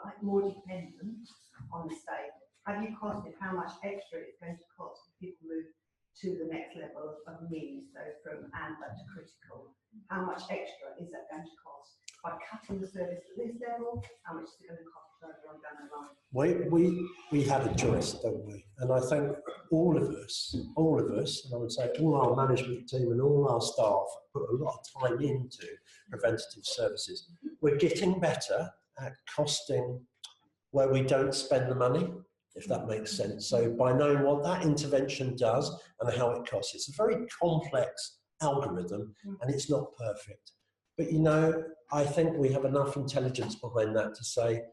[SPEAKER 6] like more dependent on the state. Have you costed how much extra it's going to cost if people move to the next level of needs, so from amber to critical? How much extra is that going to cost? By cutting the service at this level, how much is it going to cost further on down the line?
[SPEAKER 13] We have a choice, don't we? And I think all of us, and I would say all our management team and all our staff put a lot of time into preventative services. We're getting better at costing where we don't spend the money, if that makes sense. So by knowing what that intervention does and how it costs, it's a very complex algorithm and it's not perfect. But, you know, I think we have enough intelligence behind that to say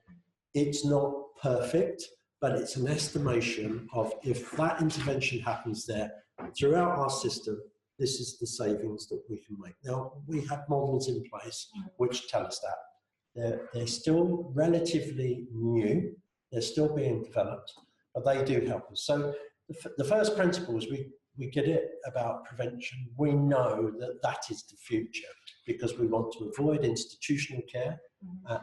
[SPEAKER 13] it's not perfect, but it's an estimation of if that intervention happens there throughout our system, this is the savings that we can make. Now, we have models in place which tell us that. They're still relatively new. They're still being developed, but they do help us. So the first principle is we get it about prevention. We know that that is the future because we want to avoid institutional care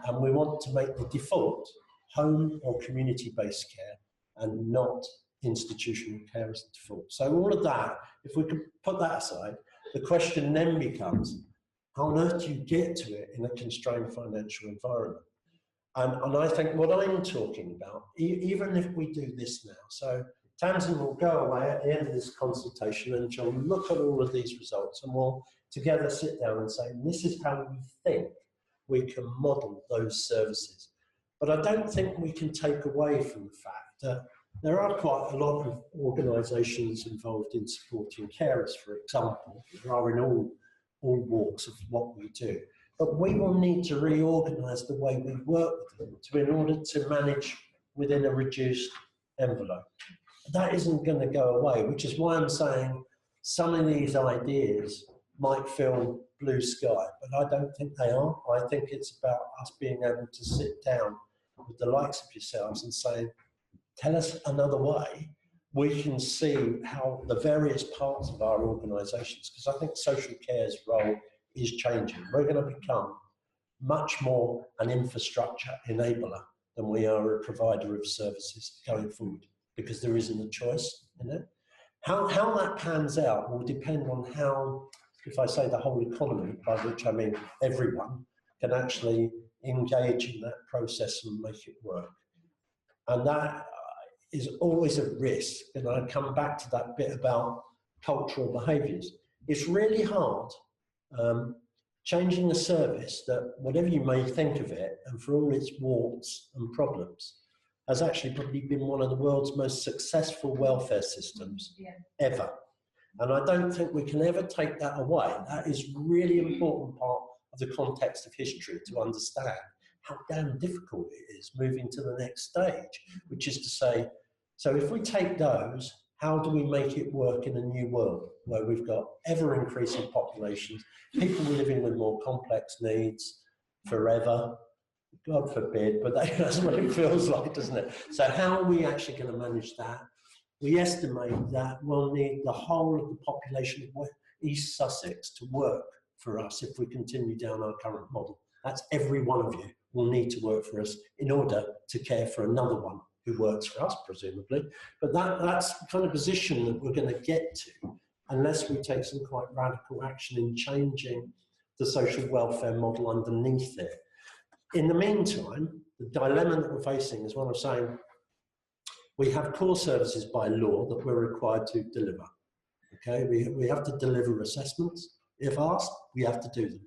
[SPEAKER 13] and we want to make the default home or community-based care and not institutional care as the default. So all of that, if we can put that aside, the question then becomes, how on earth do you get to it in a constrained financial environment? And I think what I'm talking about, even if we do this now, so Tamsin will go away at the end of this consultation and she'll look at all of these results and we'll together sit down and say, this is how we think we can model those services. But I don't think we can take away from the fact that there are quite a lot of organisations involved in supporting carers, for example. There are in all walks of what we do. But we will need to reorganise the way we work with them in order to manage within a reduced envelope. That isn't going to go away, which is why I'm saying some of these ideas might feel blue sky, but I don't think they are. I think it's about us being able to sit down with the likes of yourselves and saying, tell us another way. We can see how the various parts of our organisations, because I think social care's role is changing. We're going to become much more an infrastructure enabler than we are a provider of services going forward, because there isn't a choice in it. How that pans out will depend on how, if I say the whole economy, by which I mean everyone, can actually engage in that process and make it work. And that is always a risk. And I come back to that bit about cultural behaviours. It's really hard changing a service that, whatever you may think of it, and for all its warts and problems, has actually probably been one of the world's most successful welfare systems ever. And I don't think we can ever take that away. That is really important part of the context of history to understand how damn difficult it is moving to the next stage, which is to say, so if we take those, how do we make it work in a new world where we've got ever-increasing populations, people living with more complex needs forever, God forbid, but that's what it feels like, doesn't it? So how are we actually going to manage that? We estimate that we'll need the whole of the population of East Sussex to work for us if we continue down our current model. That's every one of you will need to work for us in order to care for another one who works for us, presumably. But that's the kind of position that we're going to get to unless we take some quite radical action in changing the social welfare model underneath it. In the meantime, the dilemma that we're facing is one of saying we have core services by law that we're required to deliver. Okay, we have to deliver assessments. If asked, we have to do them.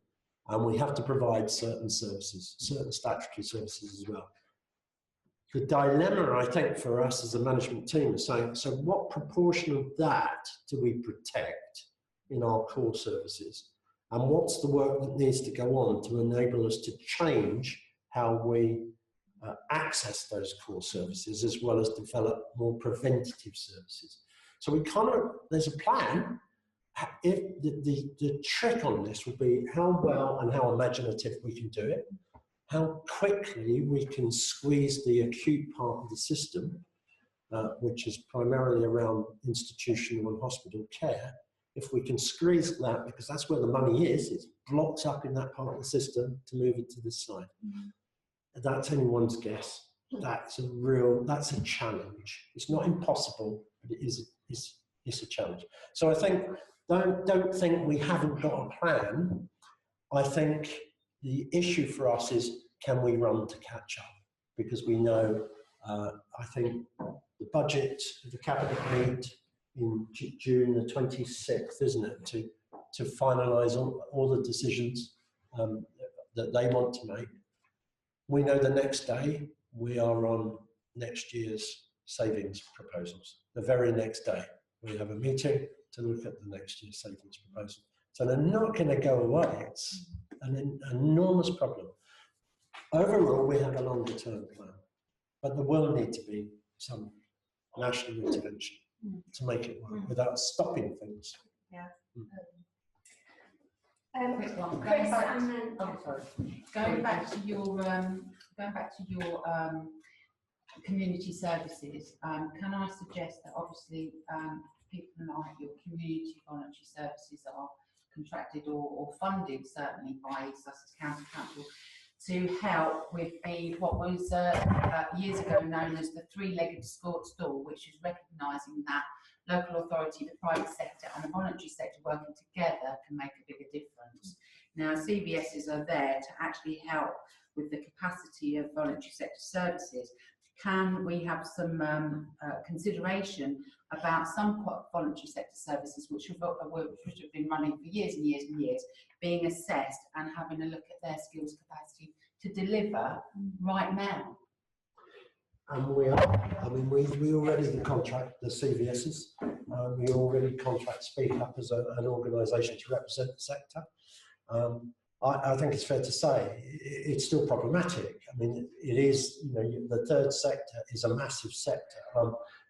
[SPEAKER 13] And we have to provide certain services, certain statutory services as well. The dilemma, I think, for us as a management team is saying, so what proportion of that do we protect in our core services? And what's the work that needs to go on to enable us to change how we access those core services, as well as develop more preventative services? So we there's a plan. If the trick on this will be how well and how imaginative we can do it, how quickly we can squeeze the acute part of the system, which is primarily around institutional and hospital care. If we can squeeze that, because that's where the money is, it's blocked up in that part of the system to move it to this side. That's anyone's guess. That's a challenge. It's not impossible, but it's a challenge. So I think, don't think we haven't got a plan. I think the issue for us is, can we run to catch up? Because we know, I think the budget, the cabinet meet in June the 26th, isn't it, to finalise all the decisions that they want to make. We know the next day we are on next year's savings proposals. The very next day we have a meeting to look at the next year's savings proposal. So they're not going to go away. It's an enormous problem. Overall, we have a longer term plan, but there will need to be some national intervention to make it work without stopping things.
[SPEAKER 11] Yeah.
[SPEAKER 5] Quick one.
[SPEAKER 2] Chris and then.
[SPEAKER 5] Oh, sorry. Going back to your community services, can I suggest that obviously people like your community voluntary services are contracted or funded certainly by East Sussex County Council to help with what was years ago known as the three-legged stool, which is recognising that local authority, the private sector and the voluntary sector working together can make a bigger difference. Now CVSs are there to actually help with the capacity of voluntary sector services. Can we have some consideration about some voluntary sector services which have been running for years and years and years, being assessed and having a look at their skills capacity to deliver right now?
[SPEAKER 13] And we are. I mean, we already contract the CVSs. We already contract Speak Up as an organisation to represent the sector. I think it's fair to say it's still problematic. I mean, it is, you know, the third sector is a massive sector.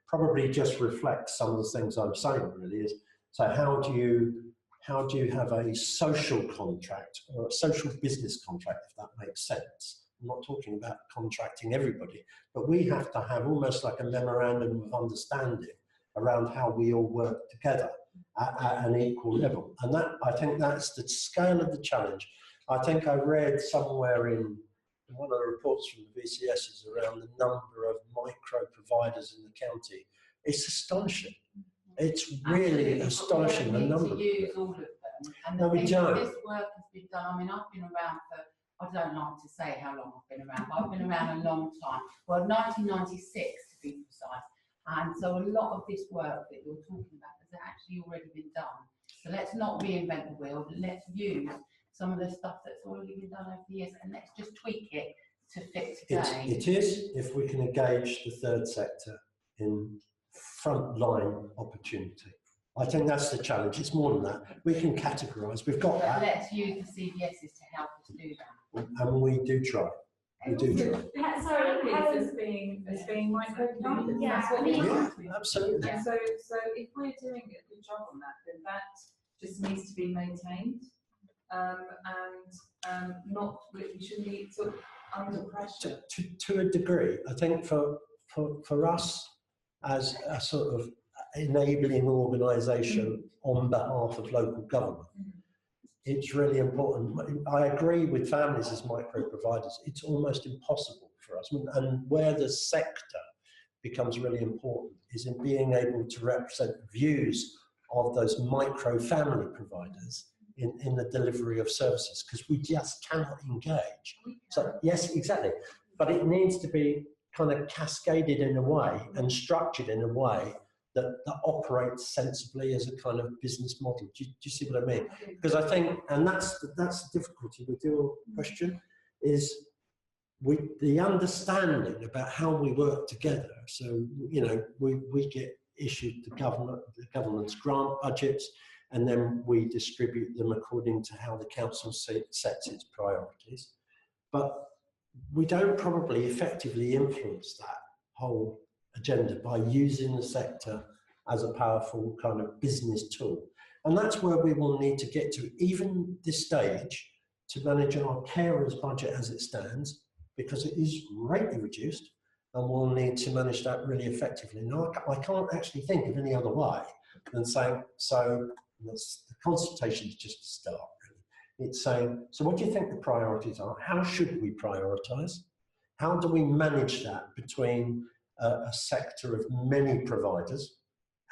[SPEAKER 13] Probably just reflects some of the things I'm saying really is, so how do you have a social contract or a social business contract, if that makes sense? I'm not talking about contracting everybody, but we have to have almost like a memorandum of understanding around how we all work together at an equal level. And that, I think that's the scale of the challenge. I think I read somewhere in one of the reports from the VCSs around the number of micro providers in the county. It's astonishing. It's really astonishing the number.
[SPEAKER 5] To use all of them. And
[SPEAKER 13] no, we don't.
[SPEAKER 5] This work has been done. I mean, I've been around for, I don't like to say how long I've been around, but I've been around a long time. Well, 1996 to be precise. And so a lot of this work that you're talking about has actually already been done. So let's not reinvent the wheel. Let's use some of the stuff that's already been done over the years and let's just tweak it to fit today.
[SPEAKER 13] It is, if we can engage the third sector in frontline opportunity. I think that's the challenge. It's more than that. We can categorise. We've got that.
[SPEAKER 5] Let's use the CVSs to help us do that.
[SPEAKER 13] And we do try. We do try.
[SPEAKER 11] Sorry, as being micro.
[SPEAKER 13] Yeah, absolutely.
[SPEAKER 1] Yeah. So if we're doing a good job on that, then that just needs to be maintained, and not we shouldn't be sort of under pressure.
[SPEAKER 13] To a degree, I think for us as a sort of enabling organisation on behalf of local government, it's really important. I agree with families as micro providers. It's almost impossible for us. And where the sector becomes really important is in being able to represent views of those micro family providers in the delivery of services, because we just cannot engage. So yes, exactly. But it needs to be kind of cascaded in a way and structured in a way that operates sensibly as a kind of business model. Do you see what I mean? Because I think, and that's the difficulty with your question, is the understanding about how we work together. So, you know, we get issued the government's grant budgets, and then we distribute them according to how the council sets its priorities. But we don't probably effectively influence that whole agenda by using the sector as a powerful kind of business tool. And that's where we will need to get to, even this stage, to manage our carers budget as it stands, because it is greatly reduced, and we'll need to manage that really effectively. Now, I can't actually think of any other way than saying, so the consultation is just a start, really. It's saying, so what do you think the priorities are? How should we prioritise? How do we manage that between a sector of many providers?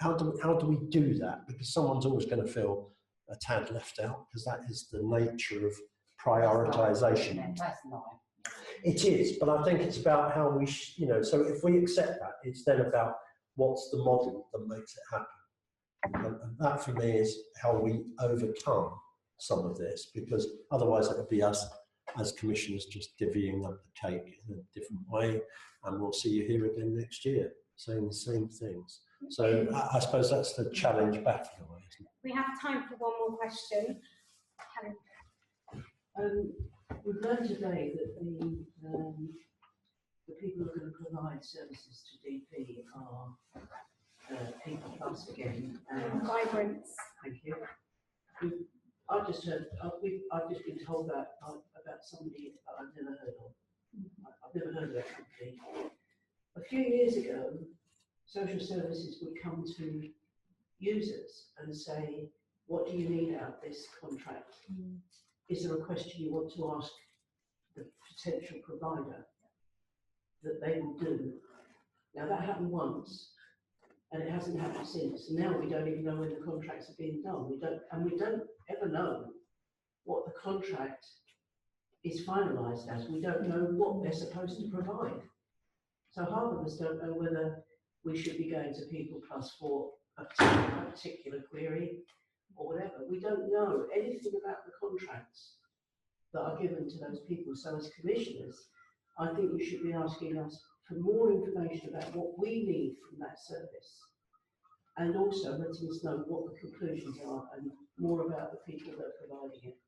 [SPEAKER 13] How do we do that? Because someone's always going to feel a tad left out, because that is the nature of prioritisation.
[SPEAKER 5] That's life.
[SPEAKER 13] It is, but I think it's about how we, you know, so if we accept that, it's then about what's the model that makes it happen. And that for me is how we overcome some of this, because otherwise it would be us as commissioners just divvying up the cake in a different way, and we'll see you here again next year saying the same things. So I suppose that's the challenge back in a way, isn't it?
[SPEAKER 2] We have time for one more question. Helen.
[SPEAKER 15] We've learned today that the people who are going to provide services to DP are people plus again.
[SPEAKER 2] Migrants.
[SPEAKER 15] Thank you. I I've just heard, I've just been told that about somebody that I've never heard of. I've never heard of that company. A few years ago, social services would come to users and say, what do you need out of this contract? Is there a question you want to ask the potential provider that they will do? Now that happened once, and it hasn't happened since. And now we don't even know when the contracts are being done. We don't ever know what the contract is finalised as. We don't know what they're supposed to provide. So half of us don't know whether we should be going to People Plus for a particular query or whatever. We don't know anything about the contracts that are given to those people. So as commissioners, I think you should be asking us for more information about what we need from that service, and also letting us know what the conclusions are and more about the people that are providing it.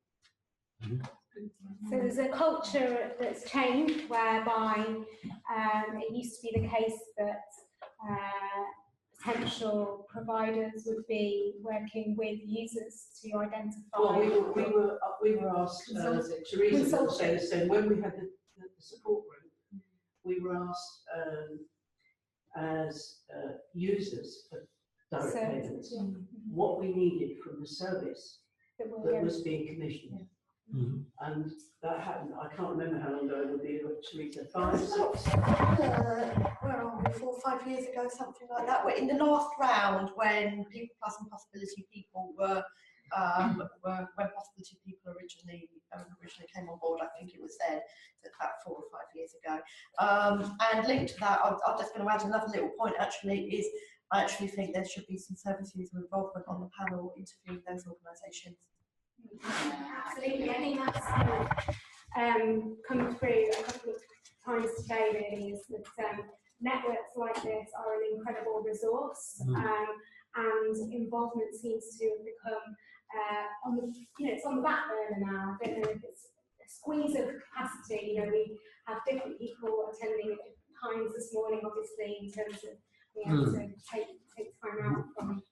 [SPEAKER 2] So there's a culture that's changed whereby it used to be the case that potential providers would be working with users to identify.
[SPEAKER 15] Well, we were asked, Teresa was saying the same, when we had the support group, we were asked as users for direct payments what we needed from the service that was being commissioned. And that happened, I can't remember how long ago it would be, Teresa, 5, 6?
[SPEAKER 6] Where are we, 4 or 5 years ago, something like that. We're in the last round when People Plus and Possibility People were when Possibility People originally came on board. I think it was then, about 4 or 5 years ago. And linked to that, I'm just going to add another little point. Actually, is I actually think there should be some service user involvement on the panel interviewing those organisations.
[SPEAKER 2] Absolutely, I think that's come through a couple of times today. Really, is that networks like this are an incredible resource, and involvement seems to have become on the it's on the back burner now. I don't know if it's a squeeze of capacity. We have different people attending at different times this morning, obviously, in terms of being able to take time out from.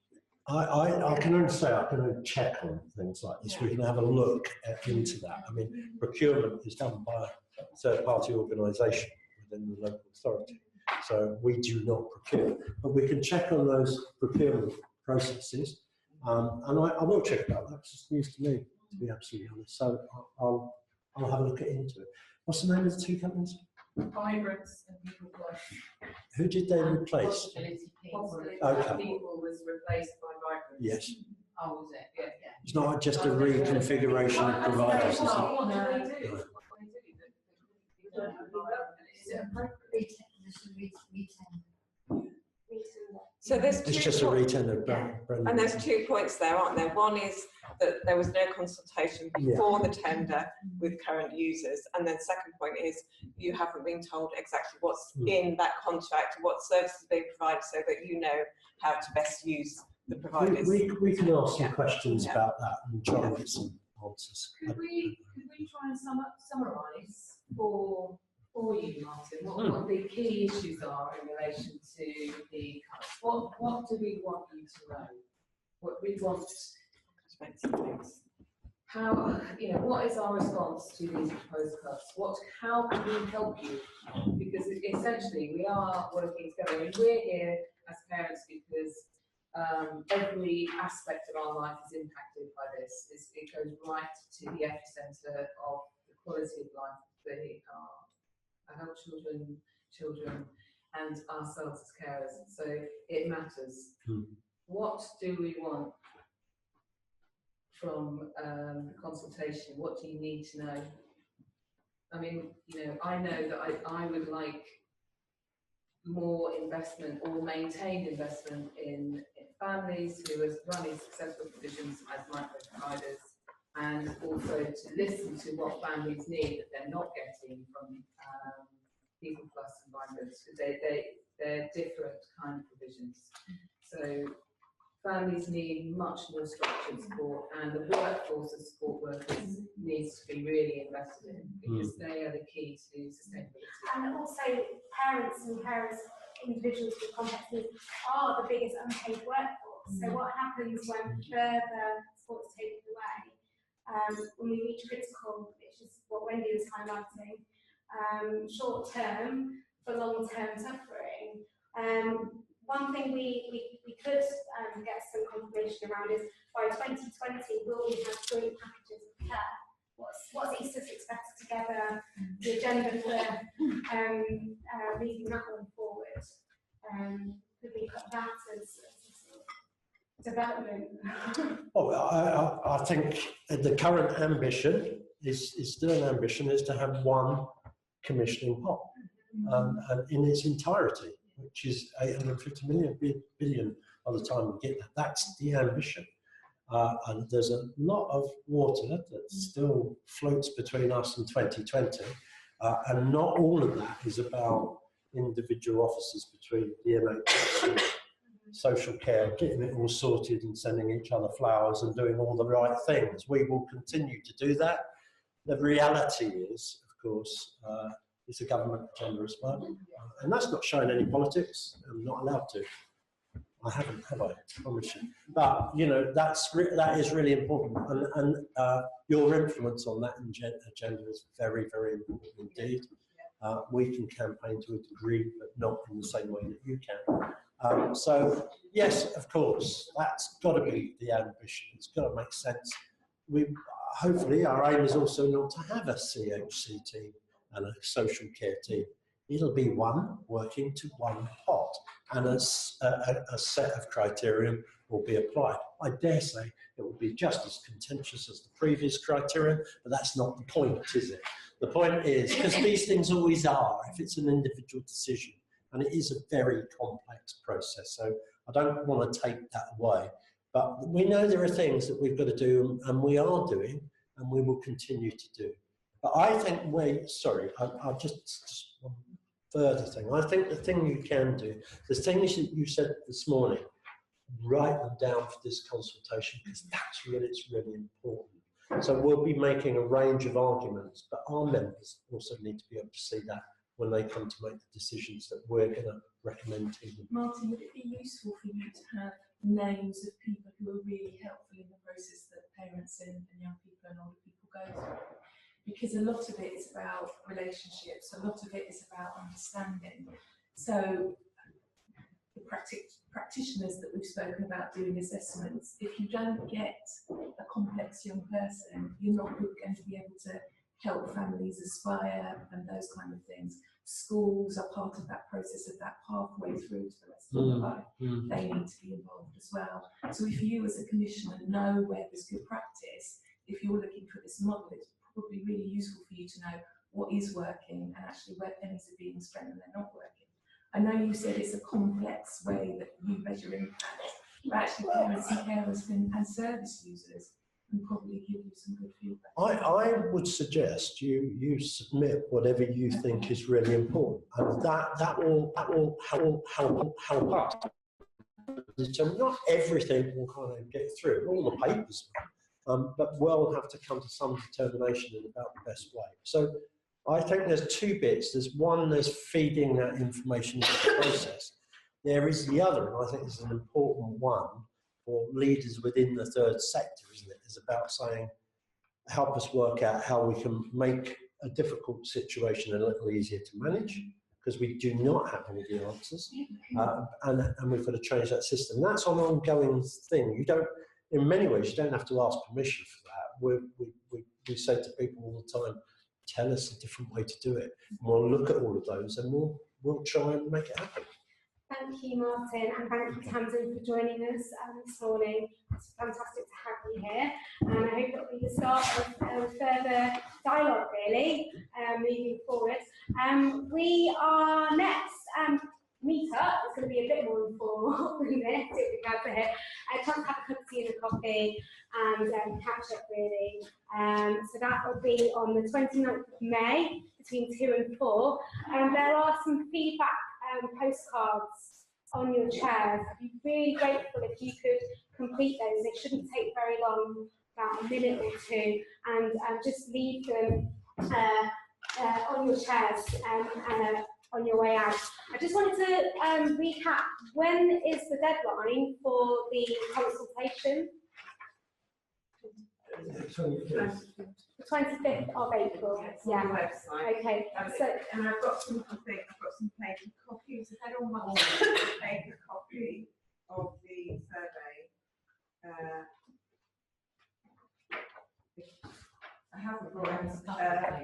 [SPEAKER 13] I can only say I can only check on things like this. We can have a look into that. I mean, procurement is done by a third-party organisation within the local authority, so we do not procure. But we can check on those procurement processes, and I will check about that. It's just news to me, to be absolutely honest. So I'll have a look into it. What's the name of the two companies?
[SPEAKER 1] Vibrance and People Plus.
[SPEAKER 13] Who did they replace?
[SPEAKER 1] Possibility
[SPEAKER 13] Okay.
[SPEAKER 1] People was replaced by Vibrance.
[SPEAKER 13] Yes.
[SPEAKER 1] Oh, was it? Yeah.
[SPEAKER 13] It's not just a reconfiguration of providers, is it?
[SPEAKER 1] What do they do?
[SPEAKER 11] So there's
[SPEAKER 13] It's just a retender.
[SPEAKER 11] And there's 2 points there, aren't there? One is that there was no consultation before the tender with current users, and then second point is you haven't been told exactly what's in that contract, what services are being provided, so that you know how to best use the providers.
[SPEAKER 13] We can ask some questions about that and try and get some answers.
[SPEAKER 1] Could we try and summarise for you, Martin, what the key issues are in relation to the cuts? What do we want you to know? What we want, how, what is our response to these proposed cuts? How can we help you? Because essentially we are working together, and we're here as parents because every aspect of our life is impacted by this. It goes right to the epicentre of the quality of life of our children and ourselves as carers. So it matters. What do we want from consultation? What do you need to know? I mean, I know that I would like more investment or maintained investment in families who are running successful provisions as micro providers, and also to listen to what families need that they're not getting from People Plus and Vibrance, because they're different kind of provisions. So families need much more structured support, and the workforce of support workers needs to be really invested in, because they are the key to sustainability.
[SPEAKER 2] And also parents and carers, individuals with complex needs, are the biggest unpaid workforce. So what happens when further support is taken away? when we reach critical, which is what Wendy was highlighting, short term for long term suffering. One thing we could get some confirmation around is by 2020 will we have joint packages of care? What's East Sussex better together, the agenda for moving that one forward? Could we put that as development?
[SPEAKER 13] Well, I think the current ambition is still an ambition, is to have one commissioning pot, and in its entirety, which is 850 billion by the time we get there. That's the ambition. And there's a lot of water that still floats between us and 2020, and not all of that is about individual officers between the NHS and social care, getting it all sorted and sending each other flowers and doing all the right things. We will continue to do that. The reality is, of course, it's a government agenda as well, and that's not showing any politics. I'm not allowed to. I haven't, have I? I promise you. But you know, that is really important, and your influence on that agenda is very, very important indeed. We can campaign to a degree, but not in the same way that you can. So yes, of course, that's got to be the ambition. It's got to make sense. Hopefully, our aim is also not to have a CHC team and a social care team. It'll be one working to one pot, and a set of criterion will be applied. I dare say it will be just as contentious as the previous criterion, but that's not the point, is it? The point is, because these things always are, if it's an individual decision, and it is a very complex process, so I don't want to take that away. But we know there are things that we've got to do, and we are doing, and we will continue to do. But I think I'll just one further thing. I think the thing you can do, the things that you said this morning, write them down for this consultation, because that's really important. So we'll be making a range of arguments, but our members also need to be able to see that when they come to make the decisions that we're going to recommend to them.
[SPEAKER 14] Martin, would it be useful for you to have names of people who are really helpful in the process that parents and young people and older people go through? Because a lot of it is about relationships, a lot of it is about understanding. So the practitioners that we've spoken about doing assessments, if you don't get a complex young person, you're not going to be able to help families aspire and those kind of things. Schools are part of that process, of that pathway through to the rest of their life. They need to be involved as well. So if you as a commissioner know where there's good practice, if you're looking for this model, it's probably really useful for you to know what is working and actually where pennies are being spent and they're not working. I know you said it's a complex way that you measure impact, but actually parents and carers and service users can probably give you some good feedback.
[SPEAKER 13] I would suggest you submit whatever you think is really important, and that will help us. So not everything will kind of get through, all the papers, but we'll have to come to some determination about the best way. So I think there's two bits. There's one, there's feeding that information into the process. There is the other, and I think this is an important one for leaders within the third sector, isn't it? It's about saying, help us work out how we can make a difficult situation a little easier to manage, because we do not have all the answers, and we've got to change that system. That's an ongoing thing. You don't, in many ways, you don't have to ask permission for that. We say to people all the time, tell us a different way to do it. And we'll look at all of those and we'll try and make it happen.
[SPEAKER 2] Thank you, Martin, and thank you, Tamsin, for joining us this morning. It's fantastic to have you here, and I hope it will be the start of further dialogue, really, moving forward. Our next meet-up is going to be a bit more informal than this, if we have to hit. I can't have a cup of tea and a coffee and catch up, really. So that will be on the 29th of May between 2 and 4. There are some feedback postcards on your chairs. I'd be really grateful if you could complete those. They shouldn't take very long, about a minute or two, and just leave them on your chairs on your way out. I just wanted to recap, when is the deadline for the consultation? The 25th of April.
[SPEAKER 11] It's on the website.
[SPEAKER 2] Okay. So,
[SPEAKER 11] and I've got some paper copies. If anyone wants a paper copy of the survey, I haven't brought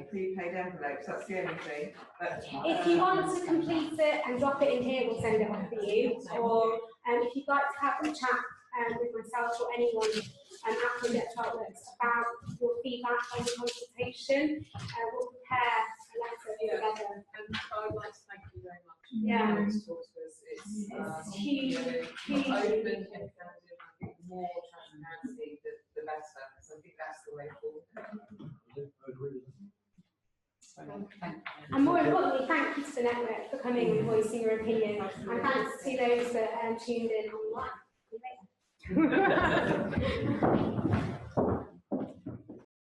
[SPEAKER 11] prepaid envelopes. That's the only thing. But,
[SPEAKER 2] if you want to complete it and drop it in here, we'll send it off for you. Or if you'd like to have a chat with myself or anyone at Project Artworks about your feedback on the consultation, we'll prepare a letter together.
[SPEAKER 1] And I would like to thank you very much.
[SPEAKER 2] Yeah.
[SPEAKER 1] It's
[SPEAKER 2] huge, huge.
[SPEAKER 1] Open and candid. I think the more transparency, the better. So I think that's the way forward.
[SPEAKER 2] And more importantly, thank you to the network for coming and voicing your opinion. And thanks to those that tuned in online. See you later.